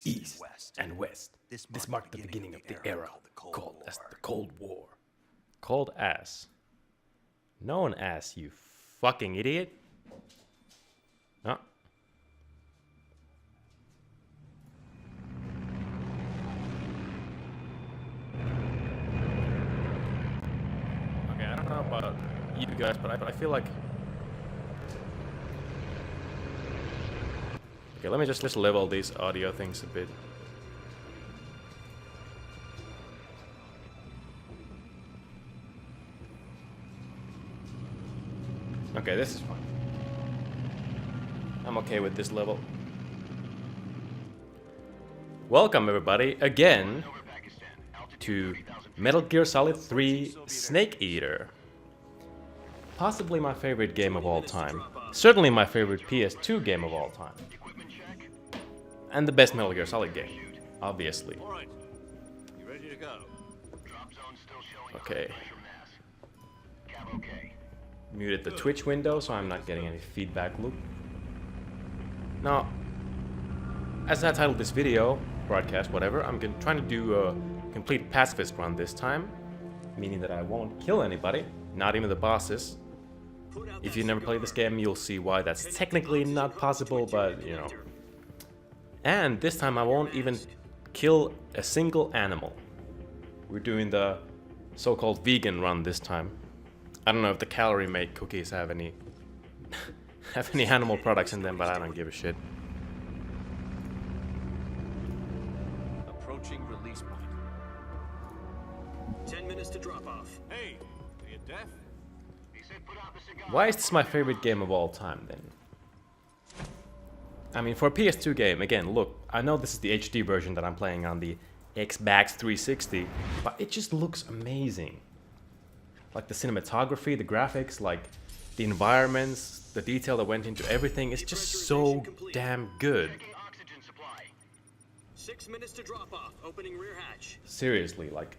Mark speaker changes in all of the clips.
Speaker 1: East and West. This marked the beginning of the era called as the Cold War. Called as? Known as, you fucking idiot. Oh. Okay, I don't know about you guys, but I feel like... Okay, let me just level these audio things a bit. Okay, this is fine. I'm okay with this level. Welcome everybody again to Metal Gear Solid 3 Snake Eater. Possibly my favorite game of all time. Certainly my favorite PS2 game of all time. And the best Metal Gear Solid game, obviously. Okay. Muted the Twitch window so I'm not getting any feedback loop. Now, as I titled this video, broadcast, whatever, I'm trying to do a complete pacifist run this time. Meaning that I won't kill anybody, not even the bosses. If you've never played this game, you'll see why that's technically not possible, but, you know. And this time I won't even kill a single animal. We're doing the so-called vegan run this time. I don't know if the calorie made cookies have any have any animal products in them, but I don't give a shit.
Speaker 2: Approaching release point. 10 minutes to drop off. Hey, are you deaf? He said put out the cigar.
Speaker 1: Why is this my favorite game of all time then? I mean, for a PS2 game, again, look, I know this is the HD version that I'm playing on the Xbox 360, but it just looks amazing. Like the cinematography, the graphics, like the environments, the detail that went into everything is just so damn good.
Speaker 2: 6 minutes to drop off. Opening rear hatch.
Speaker 1: Seriously, like,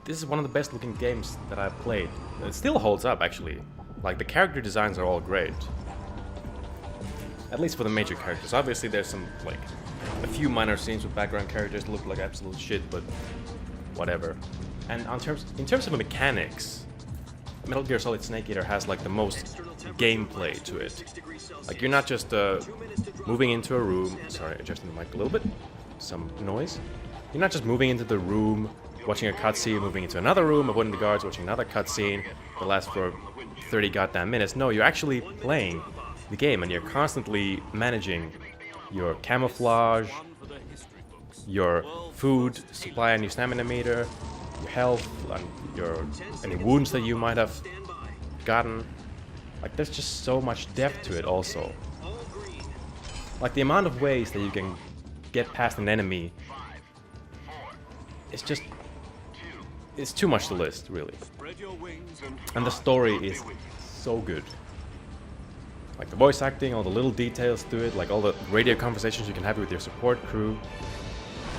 Speaker 1: this is one of the best looking games that I've played. It still holds up, actually. Like, the character designs are all great. At least for the major characters. Obviously there's some, like, a few minor scenes with background characters that look like absolute shit, but whatever. And in terms of mechanics, Metal Gear Solid Snake Eater has like the most gameplay to it. Like you're not just moving into a room. Sorry, adjusting the mic a little bit. Some noise. You're not just moving into the room, watching a cutscene, moving into another room, avoiding the guards, watching another cutscene that lasts for 30 goddamn minutes. No, you're actually playing the game, and you're constantly managing your camouflage, your food supply and your stamina meter, your health, and any wounds that you might have gotten. Like, there's just so much depth to it also. Like, the amount of ways that you can get past an enemy, it's just... it's too much to list, really. And the story is so good. Like, the voice acting, all the little details to it, like all the radio conversations you can have with your support crew,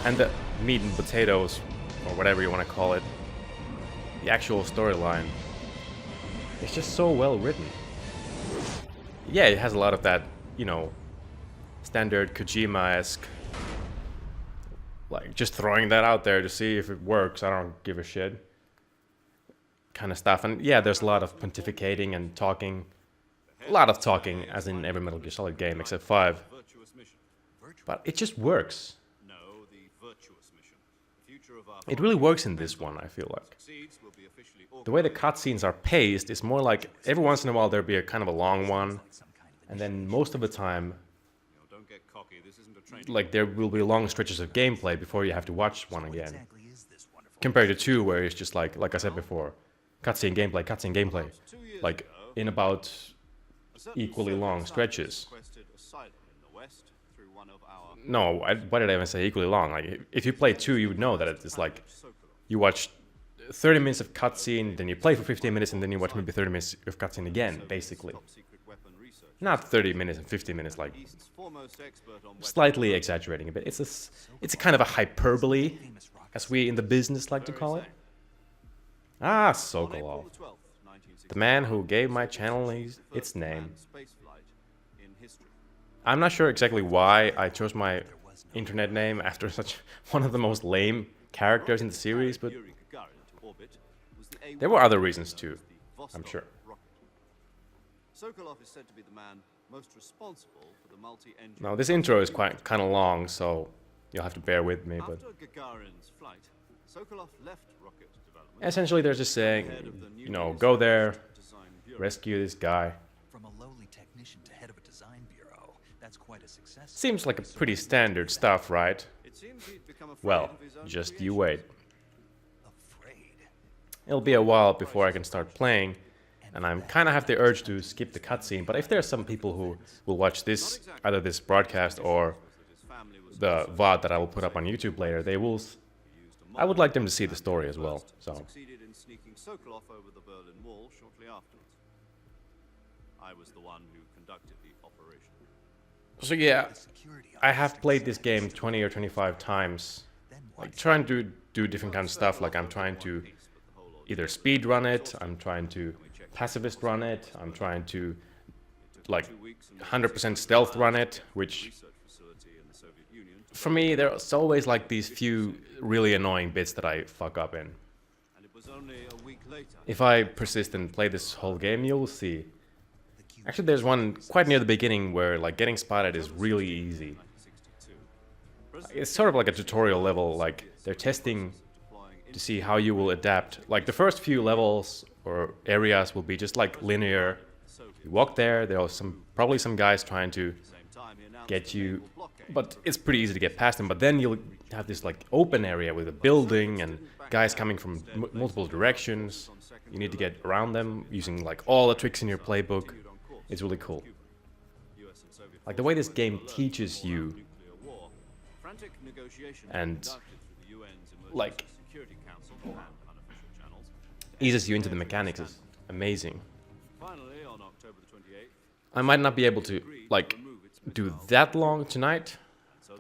Speaker 1: and the meat and potatoes, or whatever you want to call it, the actual storyline. It's just so well written. Yeah, it has a lot of that, you know, standard Kojima-esque, like, just throwing that out there to see if it works, I don't give a shit, kind of stuff. And yeah, there's a lot of pontificating and talking. A lot of talking, as in every Metal Gear Solid game, except 5. But it just works. It really works in this one, I feel like. The way the cutscenes are paced is more like every once in a while there'll be a kind of a long one, and then most of the time, like, there will be long stretches of gameplay before you have to watch one again. Compared to 2, where it's just like I said before, cutscene gameplay, like in about equally long stretches. No, why did I even say equally long? Like, if you play 2, you would know that it's like you watch 30 minutes of cutscene, then you play for 15 minutes, and then you watch maybe 30 minutes of cutscene again, basically. Not 30 minutes and 50 minutes, like, slightly exaggerating a bit. It's a kind of a hyperbole, as we in the business like to call it. Ah, Zokolov. The man who gave my channel its name. I'm not sure exactly why I chose my internet name after such one of the most lame characters in the series, but
Speaker 2: Yuri Gagarin to orbit was the
Speaker 1: there were other reasons too, I'm
Speaker 2: Vostok
Speaker 1: sure.
Speaker 2: rocket. Sokolov is said to be the man most responsible for the multi-engine.
Speaker 1: Now this intro is quite kind of long, so you'll have to bear with me, but
Speaker 2: After Gagarin's flight, Sokolov left rocket development.
Speaker 1: essentially they're just saying, you know, go there,
Speaker 2: Design Bureau.
Speaker 1: rescue this guy.
Speaker 3: From a lowly technician to head of a design bureau, that's quite a success.
Speaker 1: Seems like a pretty standard stuff, right?
Speaker 2: It seems he'd become afraid
Speaker 1: Well,
Speaker 2: of his own
Speaker 1: just
Speaker 2: creation.
Speaker 1: you wait.
Speaker 3: Afraid.
Speaker 1: It'll be a while before I can start playing, and I'm kind of have the urge to skip the cutscene, but if there's some people who will watch this, either this broadcast or
Speaker 2: His family was
Speaker 1: the VOD that I will put up on YouTube later, they will... I would like them to see the story as well, so...
Speaker 2: succeeded in sneaking Sokolov over the Berlin Wall shortly afterwards. I was the one who conducted the operation.
Speaker 1: So yeah,
Speaker 3: Security
Speaker 1: I have played this game 20 or 25 times, like trying to do different kind of stuff, like I'm trying to either speed run it, I'm trying to pacifist run it, I'm trying to like 100% stealth run it, which
Speaker 2: Research facility in the Soviet Union,
Speaker 1: for me there's always like these few really annoying bits that I fuck up in.
Speaker 2: and it was only a week later.
Speaker 1: If I persist and play this whole game, you'll see. Actually, there's one quite near the beginning where like getting spotted is really easy.
Speaker 2: 1962.
Speaker 1: It's sort of like a tutorial level, like they're testing to see how you will adapt. Like the first few levels or areas will be just like linear. You walk there, there are probably some guys trying to
Speaker 2: Same time, he announced
Speaker 1: get
Speaker 2: the
Speaker 1: you,
Speaker 2: naval blockade.
Speaker 1: but it's pretty easy to get past them. But then you'll have this like open area with a building and guys coming from multiple directions. You need to get around them using like all the tricks in your playbook. It's really cool.
Speaker 2: US and Soviet
Speaker 1: Like the way this game teaches you,
Speaker 2: nuclear war. Frantic negotiations
Speaker 1: And,
Speaker 2: conducted through the UN's Emergency
Speaker 1: like,
Speaker 2: Security Council and unofficial channels.
Speaker 1: eases you into the mechanics is amazing.
Speaker 2: Finally, on October the 28th,
Speaker 1: I might not be able to like do that long tonight.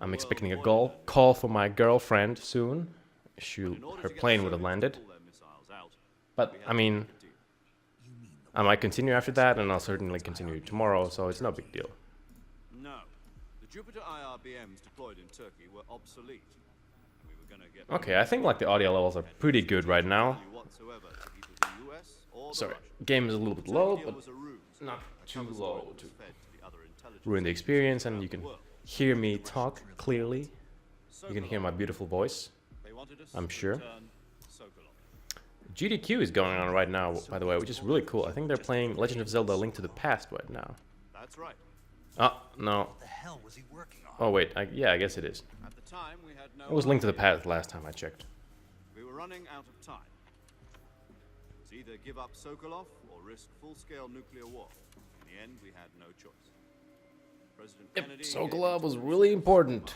Speaker 1: I'm expecting a call from my girlfriend soon. Her plane would have landed.
Speaker 2: pull their missiles out.
Speaker 1: But I mean, I might continue after that, and I'll certainly continue tomorrow, so it's no big deal.
Speaker 2: No, the Jupiter IRBMs deployed in Turkey were obsolete. We were going to get
Speaker 1: Okay, I think like the audio levels are pretty good right now.
Speaker 2: value whatsoever to either the US or the
Speaker 1: Sorry,
Speaker 2: Russians.
Speaker 1: game is a little bit low,
Speaker 2: Deal
Speaker 1: but
Speaker 2: was a ruse.
Speaker 1: not
Speaker 2: A
Speaker 1: too
Speaker 2: cover story
Speaker 1: low
Speaker 2: was
Speaker 1: to
Speaker 2: fed to the other intelligence
Speaker 1: ruin the experience, and you can hear me talk clearly. You can hear my beautiful voice.
Speaker 2: They wanted us
Speaker 1: I'm
Speaker 2: to
Speaker 1: sure.
Speaker 2: return Sokolov.
Speaker 1: GDQ is going on right now, by the way, which is really cool. I think they're playing Legend of Zelda: Link to the Past right now.
Speaker 2: That's right.
Speaker 1: Oh, no.
Speaker 3: What the hell was he working on?
Speaker 1: Oh, wait. Yeah, I guess it is.
Speaker 2: At the time, we had no.
Speaker 1: It was Link to the Past last time I checked.
Speaker 2: We were running out of time. It's either give up Sokolov or risk full-scale nuclear war. In the end, we had no choice. President
Speaker 1: Yep,
Speaker 2: Kennedy.
Speaker 1: Zokolov was really important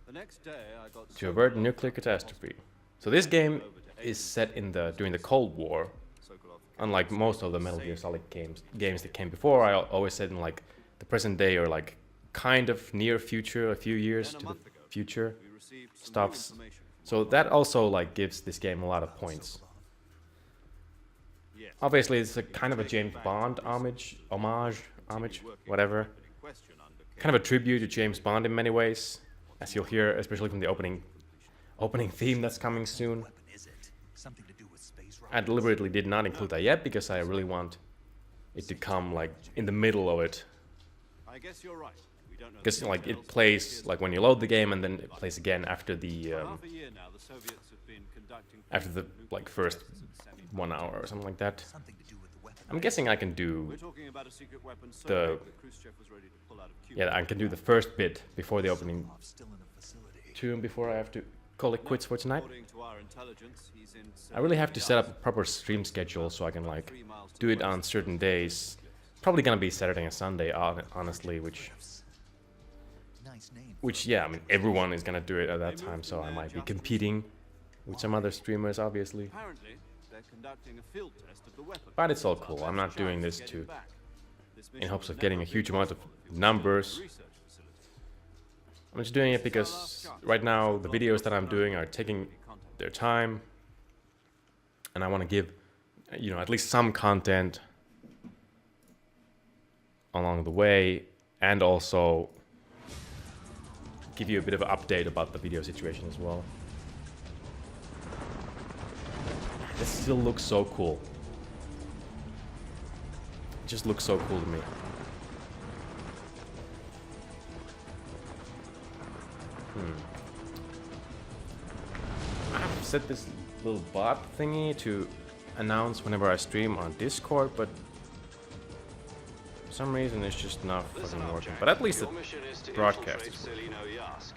Speaker 2: The next day, I got
Speaker 1: to avert nuclear catastrophe. So this game is set in during the Cold War.
Speaker 2: Sokolov.
Speaker 1: Unlike most of the Metal Gear Solid games that came before, I always said in like the present day or like kind of near future, a few years
Speaker 2: Then a
Speaker 1: to the
Speaker 2: month ago,
Speaker 1: future
Speaker 2: We received some new
Speaker 1: stuffs.
Speaker 2: information from
Speaker 1: So that also like gives this game a lot of points.
Speaker 2: Yes.
Speaker 1: Obviously, it's a kind of a James Bond homage, whatever.
Speaker 2: in question under
Speaker 1: Kind of a tribute to James Bond in many ways, as you'll hear, especially from the opening theme that's coming soon.
Speaker 3: Weapon is it? Something to do with space
Speaker 1: I
Speaker 3: rockets?
Speaker 1: deliberately did not include that yet because I really want it to come like in the middle of it,
Speaker 2: I guess you're right. We don't know.
Speaker 1: because
Speaker 2: the
Speaker 1: like it
Speaker 2: details.
Speaker 1: plays like when you load the game and then it plays again after the
Speaker 2: For half a year now, the Soviets have been conducting
Speaker 1: after the like first 1 hour or something like that.
Speaker 3: Something to do with the weapon.
Speaker 1: I'm guessing I can do
Speaker 2: We're talking about a secret weapon so
Speaker 1: The-
Speaker 2: big that Khrushchev was ready to pull out of Cuba.
Speaker 1: yeah I can do the first bit before the opening
Speaker 3: Sokolov still in the facility.
Speaker 1: tune before I have to call it quits for tonight.
Speaker 2: According to our intelligence, he's in
Speaker 1: I really have to set up a proper stream schedule so I can like do it on certain days. Probably gonna be Saturday and Sunday, honestly,
Speaker 3: Nice name.
Speaker 1: which yeah, I mean everyone is gonna do it at that time, so I might be competing with some other streamers, obviously.
Speaker 2: Apparently, they're conducting a field test of the weapon.
Speaker 1: But it's all cool. I'm not doing this
Speaker 2: Get
Speaker 1: to
Speaker 2: it back. This
Speaker 1: in
Speaker 2: mission
Speaker 1: hopes
Speaker 2: would
Speaker 1: of getting a
Speaker 2: never
Speaker 1: huge
Speaker 2: be
Speaker 1: amount of
Speaker 2: possible if it was
Speaker 1: numbers.
Speaker 2: a research facility.
Speaker 1: I'm just doing it because right now the videos that I'm doing are taking their time, and I want to give, you know, at least some content along the way, and also give you a bit of an update about the video situation as well. This still looks so cool. It just looks so cool to me. I've set this little bot thingy to announce whenever I stream on Discord, but for some reason it's just not fucking working. But at least the broadcast is working.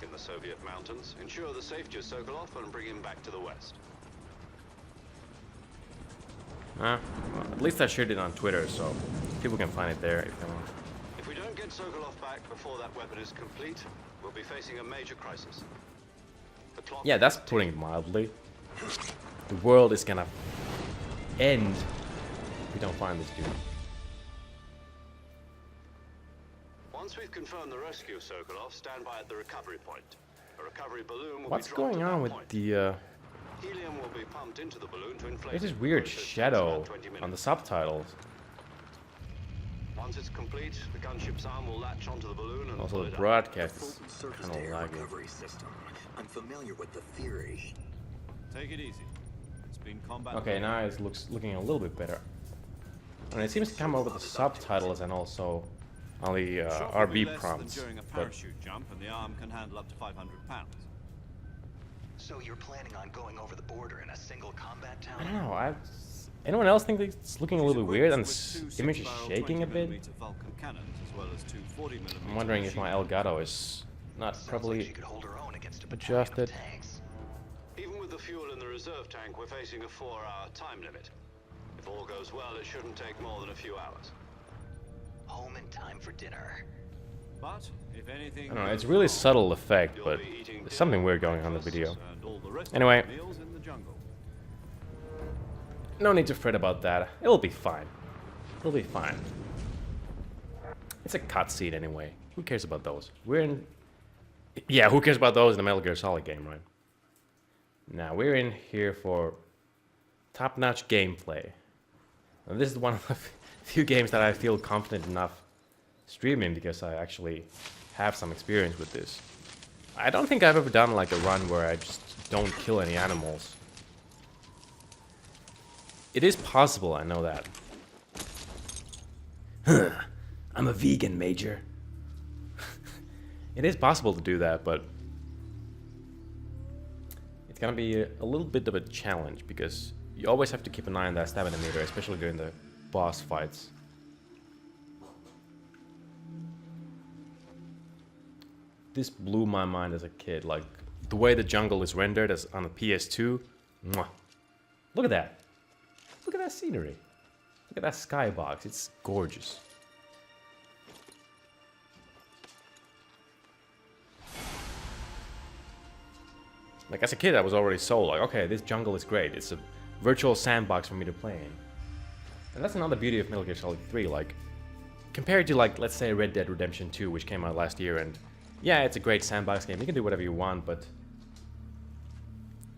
Speaker 4: In the Soviet mountains, ensure the safety of Zokolov and bring him back to the west.
Speaker 1: Well, at least I shared it on Twitter, so people can find it there if they want.
Speaker 4: If we don't get Zokolov back before that weapon is complete, we'll be facing a major crisis. The clock
Speaker 1: Yeah, that's putting it mildly. The world is gonna end if we don't find this dude.
Speaker 4: Once we've confirmed the rescue of Zokolov, stand by at the recovery point. A recovery balloon will
Speaker 1: What's
Speaker 4: be dropped
Speaker 1: going
Speaker 4: at
Speaker 1: on
Speaker 4: that
Speaker 1: with
Speaker 4: point.
Speaker 1: the
Speaker 4: Helium will be pumped into the balloon to inflate
Speaker 1: there's this
Speaker 4: it.
Speaker 1: weird
Speaker 4: Process takes
Speaker 1: shadow
Speaker 4: about 20 minutes.
Speaker 1: on the subtitles.
Speaker 4: Once it's complete, the gunship's arm will latch onto the balloon and
Speaker 1: Also
Speaker 4: pull
Speaker 1: the
Speaker 4: it up.
Speaker 1: broadcast is
Speaker 5: Fulton surface
Speaker 1: kind
Speaker 5: to
Speaker 1: of
Speaker 5: air
Speaker 1: laggy.
Speaker 5: recovery system. I'm familiar with the theory.
Speaker 2: Take it easy. It's been combat.
Speaker 1: Okay, now it's looking a little bit better. And it seems to come over the subtitles and also on the
Speaker 2: Shock will be
Speaker 1: RB
Speaker 2: less
Speaker 1: prompts.
Speaker 2: than during a
Speaker 1: But
Speaker 2: parachute jump, and the arm can handle up to 500 pounds.
Speaker 3: So you're planning on going over the border in a single combat tower?
Speaker 1: I don't know. Anyone else think it's looking a little bit weird and
Speaker 2: She's
Speaker 1: this
Speaker 2: equipped with two
Speaker 1: image is
Speaker 2: 6-barrel
Speaker 1: shaking a bit?
Speaker 2: 20mm Vulcan cannons, as well as two 40mm
Speaker 1: I'm wondering if my
Speaker 2: machine
Speaker 1: Elgato is not
Speaker 3: Sounds like
Speaker 1: properly
Speaker 3: she could hold her own against a battalion of
Speaker 1: adjusted.
Speaker 3: tanks.
Speaker 4: Even with the fuel in the reserve tank, we're facing a 4-hour time limit. If all goes well, it shouldn't take more than a few hours.
Speaker 3: Home in time for dinner.
Speaker 2: But if anything
Speaker 1: I don't know, it's
Speaker 2: goes
Speaker 1: really
Speaker 2: wrong,
Speaker 1: subtle effect,
Speaker 4: You'll
Speaker 1: but
Speaker 4: be eating
Speaker 1: there's something
Speaker 4: dinner,
Speaker 1: weird going on in the
Speaker 4: breakfasts,
Speaker 1: video.
Speaker 2: and all the rest
Speaker 1: Anyway.
Speaker 2: of the meals in the jungle.
Speaker 1: No need to fret about that. It'll be fine. It'll be fine. It's a cutscene anyway. Who cares about those? We're in... Yeah, who cares about those in the Metal Gear Solid game, right? Now, we're in here for top-notch gameplay. And this is one of the few games that I feel confident enough streaming because I actually have some experience with this. I don't think I've ever done like a run where I just don't kill any animals. It is possible, I know that. I'm a vegan, Major. It is possible to do that, but it's gonna be a little bit of a challenge because you always have to keep an eye on that stamina meter, especially during the boss fights. This blew my mind as a kid, like the way the jungle is rendered as on the PS2. Mwah. Look at that. Look at that scenery. Look at that skybox. It's gorgeous. Like as a kid, I was already sold. Like, okay, this jungle is great. It's a virtual sandbox for me to play in. And that's another beauty of Metal Gear Solid 3. Like, compared to like, let's say Red Dead Redemption 2, which came out last year, and yeah, it's a great sandbox game. You can do whatever you want, but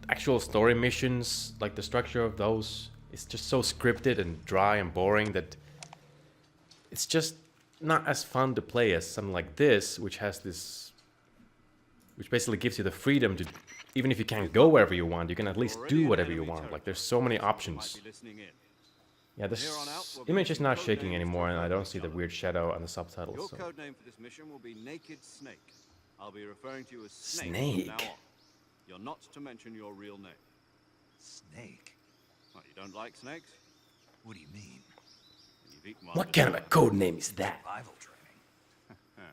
Speaker 1: actual story missions, like the structure of those, is just so scripted and dry and boring that it's just not as fun to play as something like this, which has this, which basically gives you the freedom to, even if you can't go wherever you want, you can at least do whatever you want. Like, there's so many options.
Speaker 2: Might be listening in.
Speaker 1: Yeah, this
Speaker 2: Here on out, we'll be
Speaker 1: image is not
Speaker 2: using
Speaker 1: shaking
Speaker 2: code names
Speaker 1: anymore,
Speaker 2: to
Speaker 1: and I
Speaker 2: refer
Speaker 1: don't
Speaker 2: to
Speaker 1: see the
Speaker 2: each
Speaker 1: weird shadow on the subtitles.
Speaker 2: Your
Speaker 1: So.
Speaker 2: code name for this mission will be Naked Snake. I'll be referring to you as Snake, from
Speaker 1: Snake?
Speaker 2: now on. You're not to mention your real name.
Speaker 3: Snake?
Speaker 2: What, you don't like snakes?
Speaker 3: What do you mean?
Speaker 2: You've eaten one
Speaker 1: What kind of a
Speaker 2: before.
Speaker 1: code name is that?
Speaker 3: Survival training.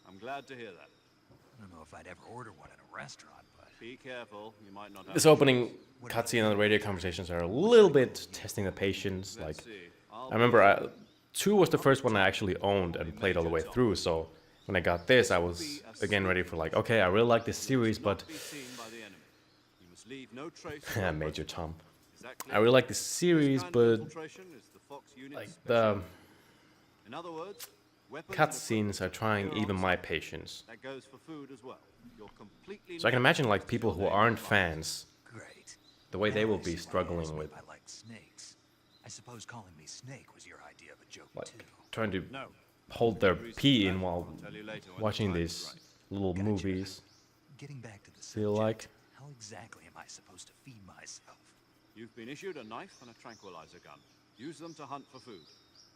Speaker 2: I'm glad to hear that.
Speaker 3: I don't know if I'd ever order one in a restaurant, but
Speaker 2: Be careful, you might not have
Speaker 1: This
Speaker 2: a
Speaker 1: opening
Speaker 2: choice.
Speaker 1: cutscene and the radio conversations are a little bit testing the patience. Like,
Speaker 2: Let's see.
Speaker 1: I remember 2 was the first one I actually owned and played all the way through, so when I got this, I was again ready for like, okay, I really like this series, but
Speaker 2: Be seen by the enemy. You must leave no trace of
Speaker 1: yeah,
Speaker 2: your
Speaker 1: Major
Speaker 2: presence.
Speaker 1: Tom.
Speaker 2: Is that clear?
Speaker 1: I really like this
Speaker 2: This
Speaker 1: series,
Speaker 2: kind of
Speaker 1: but
Speaker 2: infiltration is the Fox unit's
Speaker 1: like
Speaker 2: specialty.
Speaker 1: the
Speaker 2: In other words, weapons and
Speaker 1: cutscenes
Speaker 2: equipment
Speaker 1: are trying
Speaker 2: you're
Speaker 1: even
Speaker 2: on
Speaker 1: my
Speaker 2: site.
Speaker 1: patience.
Speaker 2: That goes for food as well. You're completely
Speaker 1: So I can
Speaker 2: naked
Speaker 1: imagine like
Speaker 2: next to
Speaker 1: people
Speaker 2: your
Speaker 1: who
Speaker 2: name
Speaker 1: aren't
Speaker 2: on the
Speaker 1: fans,
Speaker 3: great.
Speaker 1: the way they
Speaker 3: Now
Speaker 1: will
Speaker 3: I
Speaker 1: be
Speaker 3: see why you
Speaker 1: struggling
Speaker 3: asked me
Speaker 1: with
Speaker 3: if I liked snakes. I suppose calling me Snake was your idea of a joke
Speaker 1: like
Speaker 3: too.
Speaker 1: trying to
Speaker 2: No.
Speaker 1: hold their
Speaker 2: Reason
Speaker 1: pee
Speaker 2: for
Speaker 1: in
Speaker 2: that,
Speaker 1: while
Speaker 2: I'll tell you later when the
Speaker 1: watching
Speaker 2: time is
Speaker 1: these
Speaker 2: right.
Speaker 1: little
Speaker 3: Gotcha.
Speaker 1: movies
Speaker 3: Getting back to the
Speaker 1: feel
Speaker 3: subject,
Speaker 1: like.
Speaker 3: how exactly am I supposed to feed myself?
Speaker 2: You've been issued a knife and a tranquilizer gun. Use them to hunt for food.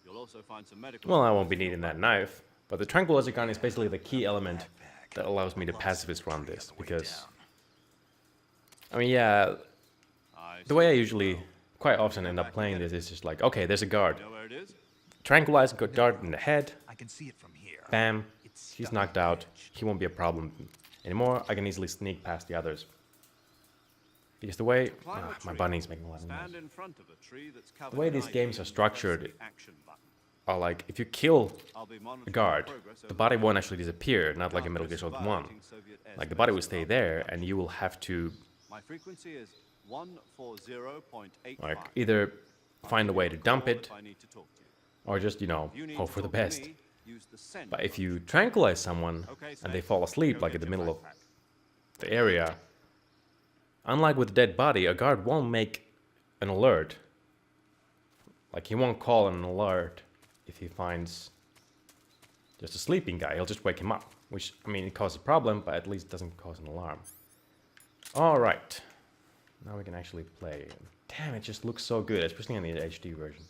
Speaker 2: You'll also find some medical.
Speaker 1: Well, I won't
Speaker 2: supplies
Speaker 1: be
Speaker 2: in your
Speaker 1: needing that
Speaker 2: backpack.
Speaker 1: knife, but the tranquilizer gun is basically the key element that allows me to pacifist run this, because, I mean, yeah, the way I usually, quite often end up playing this is just like, okay, there's a guard.
Speaker 2: You know where it is?
Speaker 1: Tranquilize guard in the head,
Speaker 3: I can see it from here.
Speaker 1: bam,
Speaker 3: It's
Speaker 1: he's
Speaker 3: stuck on
Speaker 1: knocked
Speaker 3: the
Speaker 1: out,
Speaker 3: edge.
Speaker 1: he won't be a problem anymore, I can easily sneak past the others. Because the way,
Speaker 2: Climb a
Speaker 1: my
Speaker 2: tree.
Speaker 1: bunny's making a lot of
Speaker 2: Stand
Speaker 1: noise.
Speaker 2: in front of a tree that's covered
Speaker 1: The way
Speaker 2: in
Speaker 1: these
Speaker 2: ivy
Speaker 1: games are
Speaker 2: and
Speaker 1: structured
Speaker 2: press the action button.
Speaker 1: are like, if you kill
Speaker 2: I'll be
Speaker 1: a
Speaker 2: monitoring
Speaker 1: guard,
Speaker 2: progress
Speaker 1: the
Speaker 2: over
Speaker 1: body
Speaker 2: the
Speaker 1: won't actually disappear, not like in
Speaker 2: Can't
Speaker 1: Metal Gear
Speaker 2: risk
Speaker 1: Solid 1.
Speaker 2: violating Soviet
Speaker 1: Like, the
Speaker 2: airspace
Speaker 1: body will
Speaker 2: without
Speaker 1: stay there,
Speaker 2: permission.
Speaker 1: and you will have to,
Speaker 2: My frequency is 140.85.
Speaker 1: like, either find a way to dump it,
Speaker 2: If I need to talk to you.
Speaker 1: or just, you know,
Speaker 2: If you need
Speaker 1: hope
Speaker 2: to
Speaker 1: for the
Speaker 2: talk to
Speaker 1: best.
Speaker 2: me, use the send
Speaker 1: But if
Speaker 2: button.
Speaker 1: you tranquilize someone,
Speaker 2: Okay,
Speaker 1: and they
Speaker 2: Snake,
Speaker 1: fall asleep,
Speaker 2: go
Speaker 1: like in
Speaker 2: get
Speaker 1: the
Speaker 2: your
Speaker 1: middle of
Speaker 2: backpack.
Speaker 1: the area, unlike with a dead body, a guard won't make an alert. Like, he won't call an alert if he finds just a sleeping guy. He'll just wake him up, which, I mean, it causes a problem, but at least doesn't cause an alarm. Alright. Now we can actually play. Damn, it just looks so good, especially in the HD version.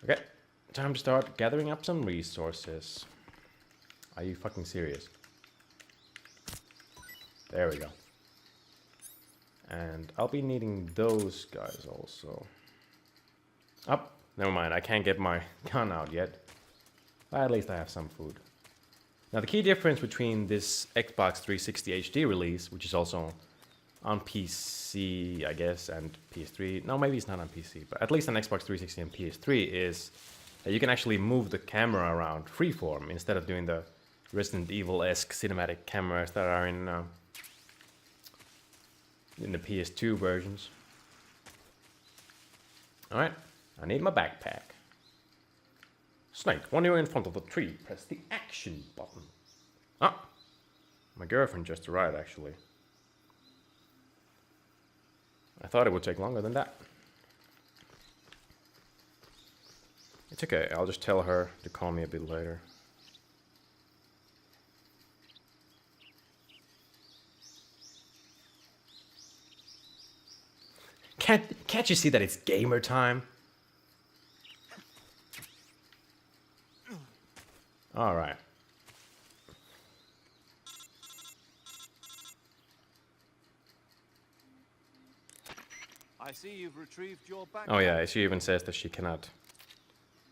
Speaker 1: Okay, time to start gathering up some resources. Are you fucking serious? There we go. And I'll be needing those guys also. Up, never mind, I can't get my gun out yet. But at least I have some food. Now the key difference between this Xbox 360 HD release, which is also on PC, I guess, and PS3. No, maybe it's not on PC, but at least on Xbox 360 and PS3 is that you can actually move the camera around freeform instead of doing the Resident Evil-esque cinematic cameras that are in the PS2 versions. Alright, I need my backpack. Snake, when you're in front of the tree, press the action button. Ah, my girlfriend just arrived actually. I thought it would take longer than that. It's okay, I'll just tell her to call me a bit later. Can't you see that it's gamer time? All right.
Speaker 2: I see you've retrieved your backpack.
Speaker 1: Oh yeah, she even says that she cannot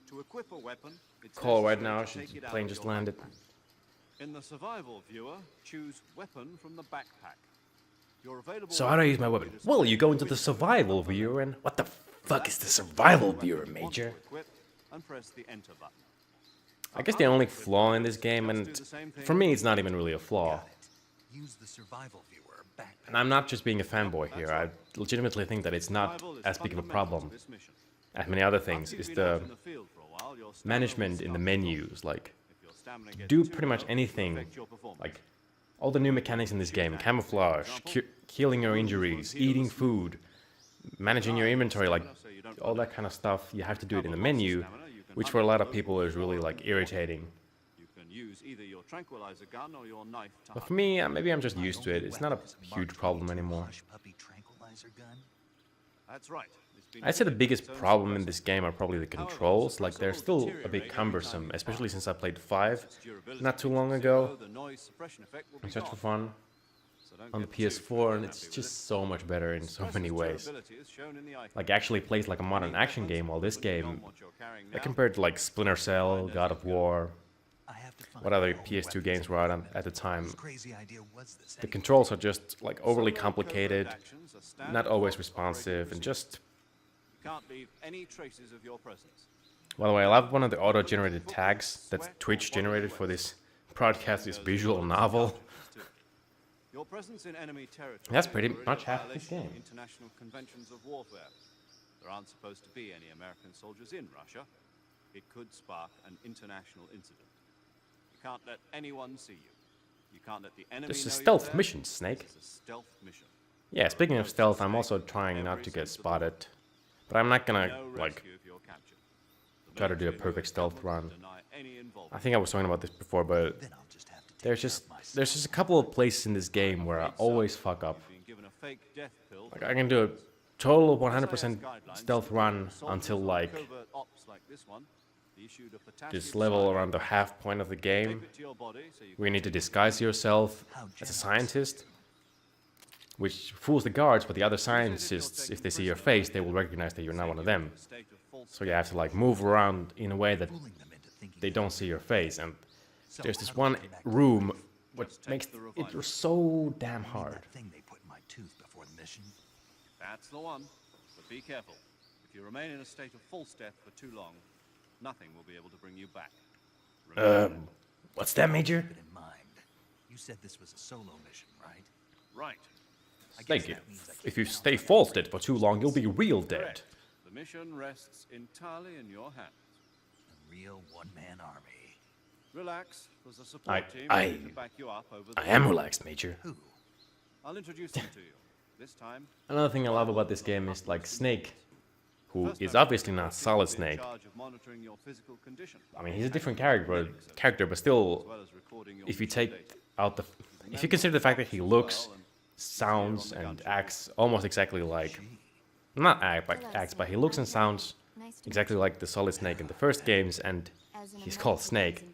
Speaker 2: To equip a weapon, it's
Speaker 1: call right
Speaker 2: necessary
Speaker 1: now.
Speaker 2: to take
Speaker 1: She's
Speaker 2: it out
Speaker 1: plane
Speaker 2: of
Speaker 1: just
Speaker 2: your
Speaker 1: landed.
Speaker 2: backpack. In the survival viewer, choose weapon from the backpack. Your available
Speaker 1: So how do I use my weapon? Well, you go into the survival viewer and what the fuck is the survival viewer, Major?
Speaker 2: And press the enter button.
Speaker 1: I guess the only flaw in this game, and for me it's not even really a flaw,
Speaker 3: Got it. Use the survival viewer backpack.
Speaker 1: and I'm not just being a fanboy here, I legitimately think that it's not
Speaker 2: Survival is
Speaker 1: as big of a
Speaker 2: fundamental
Speaker 1: problem
Speaker 2: to this mission.
Speaker 1: as many other
Speaker 2: After
Speaker 1: things,
Speaker 2: you've
Speaker 1: is
Speaker 2: been out
Speaker 1: the
Speaker 2: in the field for a while, your stamina
Speaker 1: management
Speaker 2: will
Speaker 1: in the
Speaker 2: start to
Speaker 1: menus, like,
Speaker 2: drop. If your stamina gets
Speaker 1: do
Speaker 2: too
Speaker 1: pretty much
Speaker 2: low, it will
Speaker 1: anything,
Speaker 2: affect your performance.
Speaker 1: like, all the new mechanics in this game, camouflage, healing your injuries, eating food, managing your inventory, like, all that kind of stuff, you have to do it in the menu, which for a lot of people is really, like, irritating.
Speaker 2: You can use either your tranquilizer gun or your knife to
Speaker 1: But
Speaker 2: hunt.
Speaker 1: for me, maybe I'm just used to it, it's not a huge problem anymore.
Speaker 3: Hush puppy tranquilizer gun.
Speaker 2: That's right. It's been
Speaker 1: I'd say the
Speaker 2: fitted with
Speaker 1: biggest
Speaker 2: its own
Speaker 1: problem in
Speaker 2: suppressor.
Speaker 1: this game are probably the
Speaker 2: However,
Speaker 1: controls, like
Speaker 2: suppressor
Speaker 1: they're
Speaker 2: will
Speaker 1: still a
Speaker 2: deteriorate
Speaker 1: bit
Speaker 2: every
Speaker 1: cumbersome,
Speaker 2: time you
Speaker 1: especially
Speaker 2: fire.
Speaker 1: since I played 5
Speaker 2: Its durability
Speaker 1: not too
Speaker 2: will
Speaker 1: long
Speaker 2: be
Speaker 1: ago,
Speaker 2: zero, the noise suppression effect will be
Speaker 1: just for
Speaker 2: gone.
Speaker 1: fun,
Speaker 2: So don't
Speaker 1: on the
Speaker 2: get too
Speaker 1: PS4, and
Speaker 2: unhappy
Speaker 1: it's
Speaker 2: with
Speaker 1: just
Speaker 2: it.
Speaker 1: so much better in so many
Speaker 2: Suppressor's
Speaker 1: ways.
Speaker 2: durability is shown in the icon.
Speaker 1: Like, actually plays like a modern
Speaker 2: Any
Speaker 1: action
Speaker 2: weapons
Speaker 1: game, while this
Speaker 2: beyond
Speaker 1: game,
Speaker 2: what you're carrying
Speaker 1: like
Speaker 2: now,
Speaker 1: compared to like Splinter Cell, God of War,
Speaker 3: I have to find
Speaker 1: what other
Speaker 3: all
Speaker 1: PS2
Speaker 3: weapons
Speaker 1: games were out
Speaker 3: and
Speaker 1: at the time,
Speaker 3: whose crazy idea was this
Speaker 1: the
Speaker 3: anyway?
Speaker 1: controls are just like overly
Speaker 2: solo
Speaker 1: complicated,
Speaker 2: covert actions are standard
Speaker 1: not always
Speaker 2: Fox operating
Speaker 1: responsive, and
Speaker 2: procedures.
Speaker 1: just...
Speaker 2: You can't leave any traces of your presence.
Speaker 1: By the way, I love one of the auto-generated tags that Twitch generated for this broadcast, this visual novel.
Speaker 2: Your presence in enemy territory
Speaker 1: That's pretty
Speaker 2: is already
Speaker 1: much
Speaker 2: a
Speaker 1: half this
Speaker 2: violation of
Speaker 1: game.
Speaker 2: International conventions of warfare. There aren't supposed to be any American soldiers in Russia. It could spark an international incident. You can't let anyone see you. You can't let the enemy
Speaker 1: This is a
Speaker 2: know you're
Speaker 1: stealth
Speaker 2: there.
Speaker 1: mission, Snake.
Speaker 2: This is a stealth mission.
Speaker 1: Yeah, speaking of stealth, I'm also trying not to get spotted. But I'm not gonna,
Speaker 2: No
Speaker 1: like,
Speaker 2: rescue if you're captured. The
Speaker 1: try to do a
Speaker 2: military
Speaker 1: perfect stealth run.
Speaker 2: deny any
Speaker 1: I
Speaker 2: involvement.
Speaker 1: think I was talking about this before, but
Speaker 3: Then I'll just have to
Speaker 1: there's just a couple of places in this game where I always fuck up.
Speaker 2: Being given a fake death pill
Speaker 1: Like I can do a total of 100% stealth run until like
Speaker 2: covert ops like this one, they issued a potassium
Speaker 1: this level
Speaker 2: cyanide.
Speaker 1: around the half point of the game,
Speaker 2: Tape it to your body so you
Speaker 1: where you need to disguise yourself as a scientist, which fools the guards, but the other scientists, if they see your face, they will recognize that you're not one of them.
Speaker 2: state of false
Speaker 1: So you have to like move around in a way that
Speaker 3: Fooling them into thinking
Speaker 1: they don't see your face. And
Speaker 3: So
Speaker 1: there's this
Speaker 3: how do
Speaker 1: one
Speaker 3: I connect
Speaker 1: room what
Speaker 2: Just
Speaker 1: makes
Speaker 2: take the
Speaker 1: it
Speaker 2: reviver.
Speaker 1: so damn
Speaker 3: that
Speaker 1: hard.
Speaker 3: thing they put in my tooth before the mission?
Speaker 2: That's the one. But be careful. If you remain in a state of false death for too long, nothing will be able to bring you back. Remember that?
Speaker 1: What's that, Major?
Speaker 3: Keep it in mind. You said this was a solo mission, right?
Speaker 2: Right.
Speaker 3: I guess
Speaker 1: Thank you.
Speaker 3: that means I
Speaker 1: If
Speaker 3: can't
Speaker 1: you
Speaker 3: count
Speaker 1: stay
Speaker 3: on
Speaker 1: false dead for too long, you'll be real dead.
Speaker 2: Correct. The mission rests entirely in your hands.
Speaker 3: a real one-man army.
Speaker 2: Relax. There's a support team
Speaker 1: I-
Speaker 2: ready to back you up over the
Speaker 1: I am relaxed, Major.
Speaker 3: Who?
Speaker 2: I'll introduce them to you. This time,
Speaker 1: Another thing I love about this game is like Snake, who
Speaker 2: first
Speaker 1: is
Speaker 2: time
Speaker 1: obviously not
Speaker 2: you'll
Speaker 1: Solid
Speaker 2: be in
Speaker 1: Snake.
Speaker 2: charge of monitoring your physical condition,
Speaker 1: I mean, he's a different character, but
Speaker 2: as
Speaker 1: still,
Speaker 2: well as recording your
Speaker 1: if you
Speaker 2: mission
Speaker 1: take
Speaker 2: data.
Speaker 1: out the, if you consider the fact that he looks, sounds, and acts almost exactly like, not acts, but he looks and sounds exactly like the Solid Snake in the first games, and he's called Snake.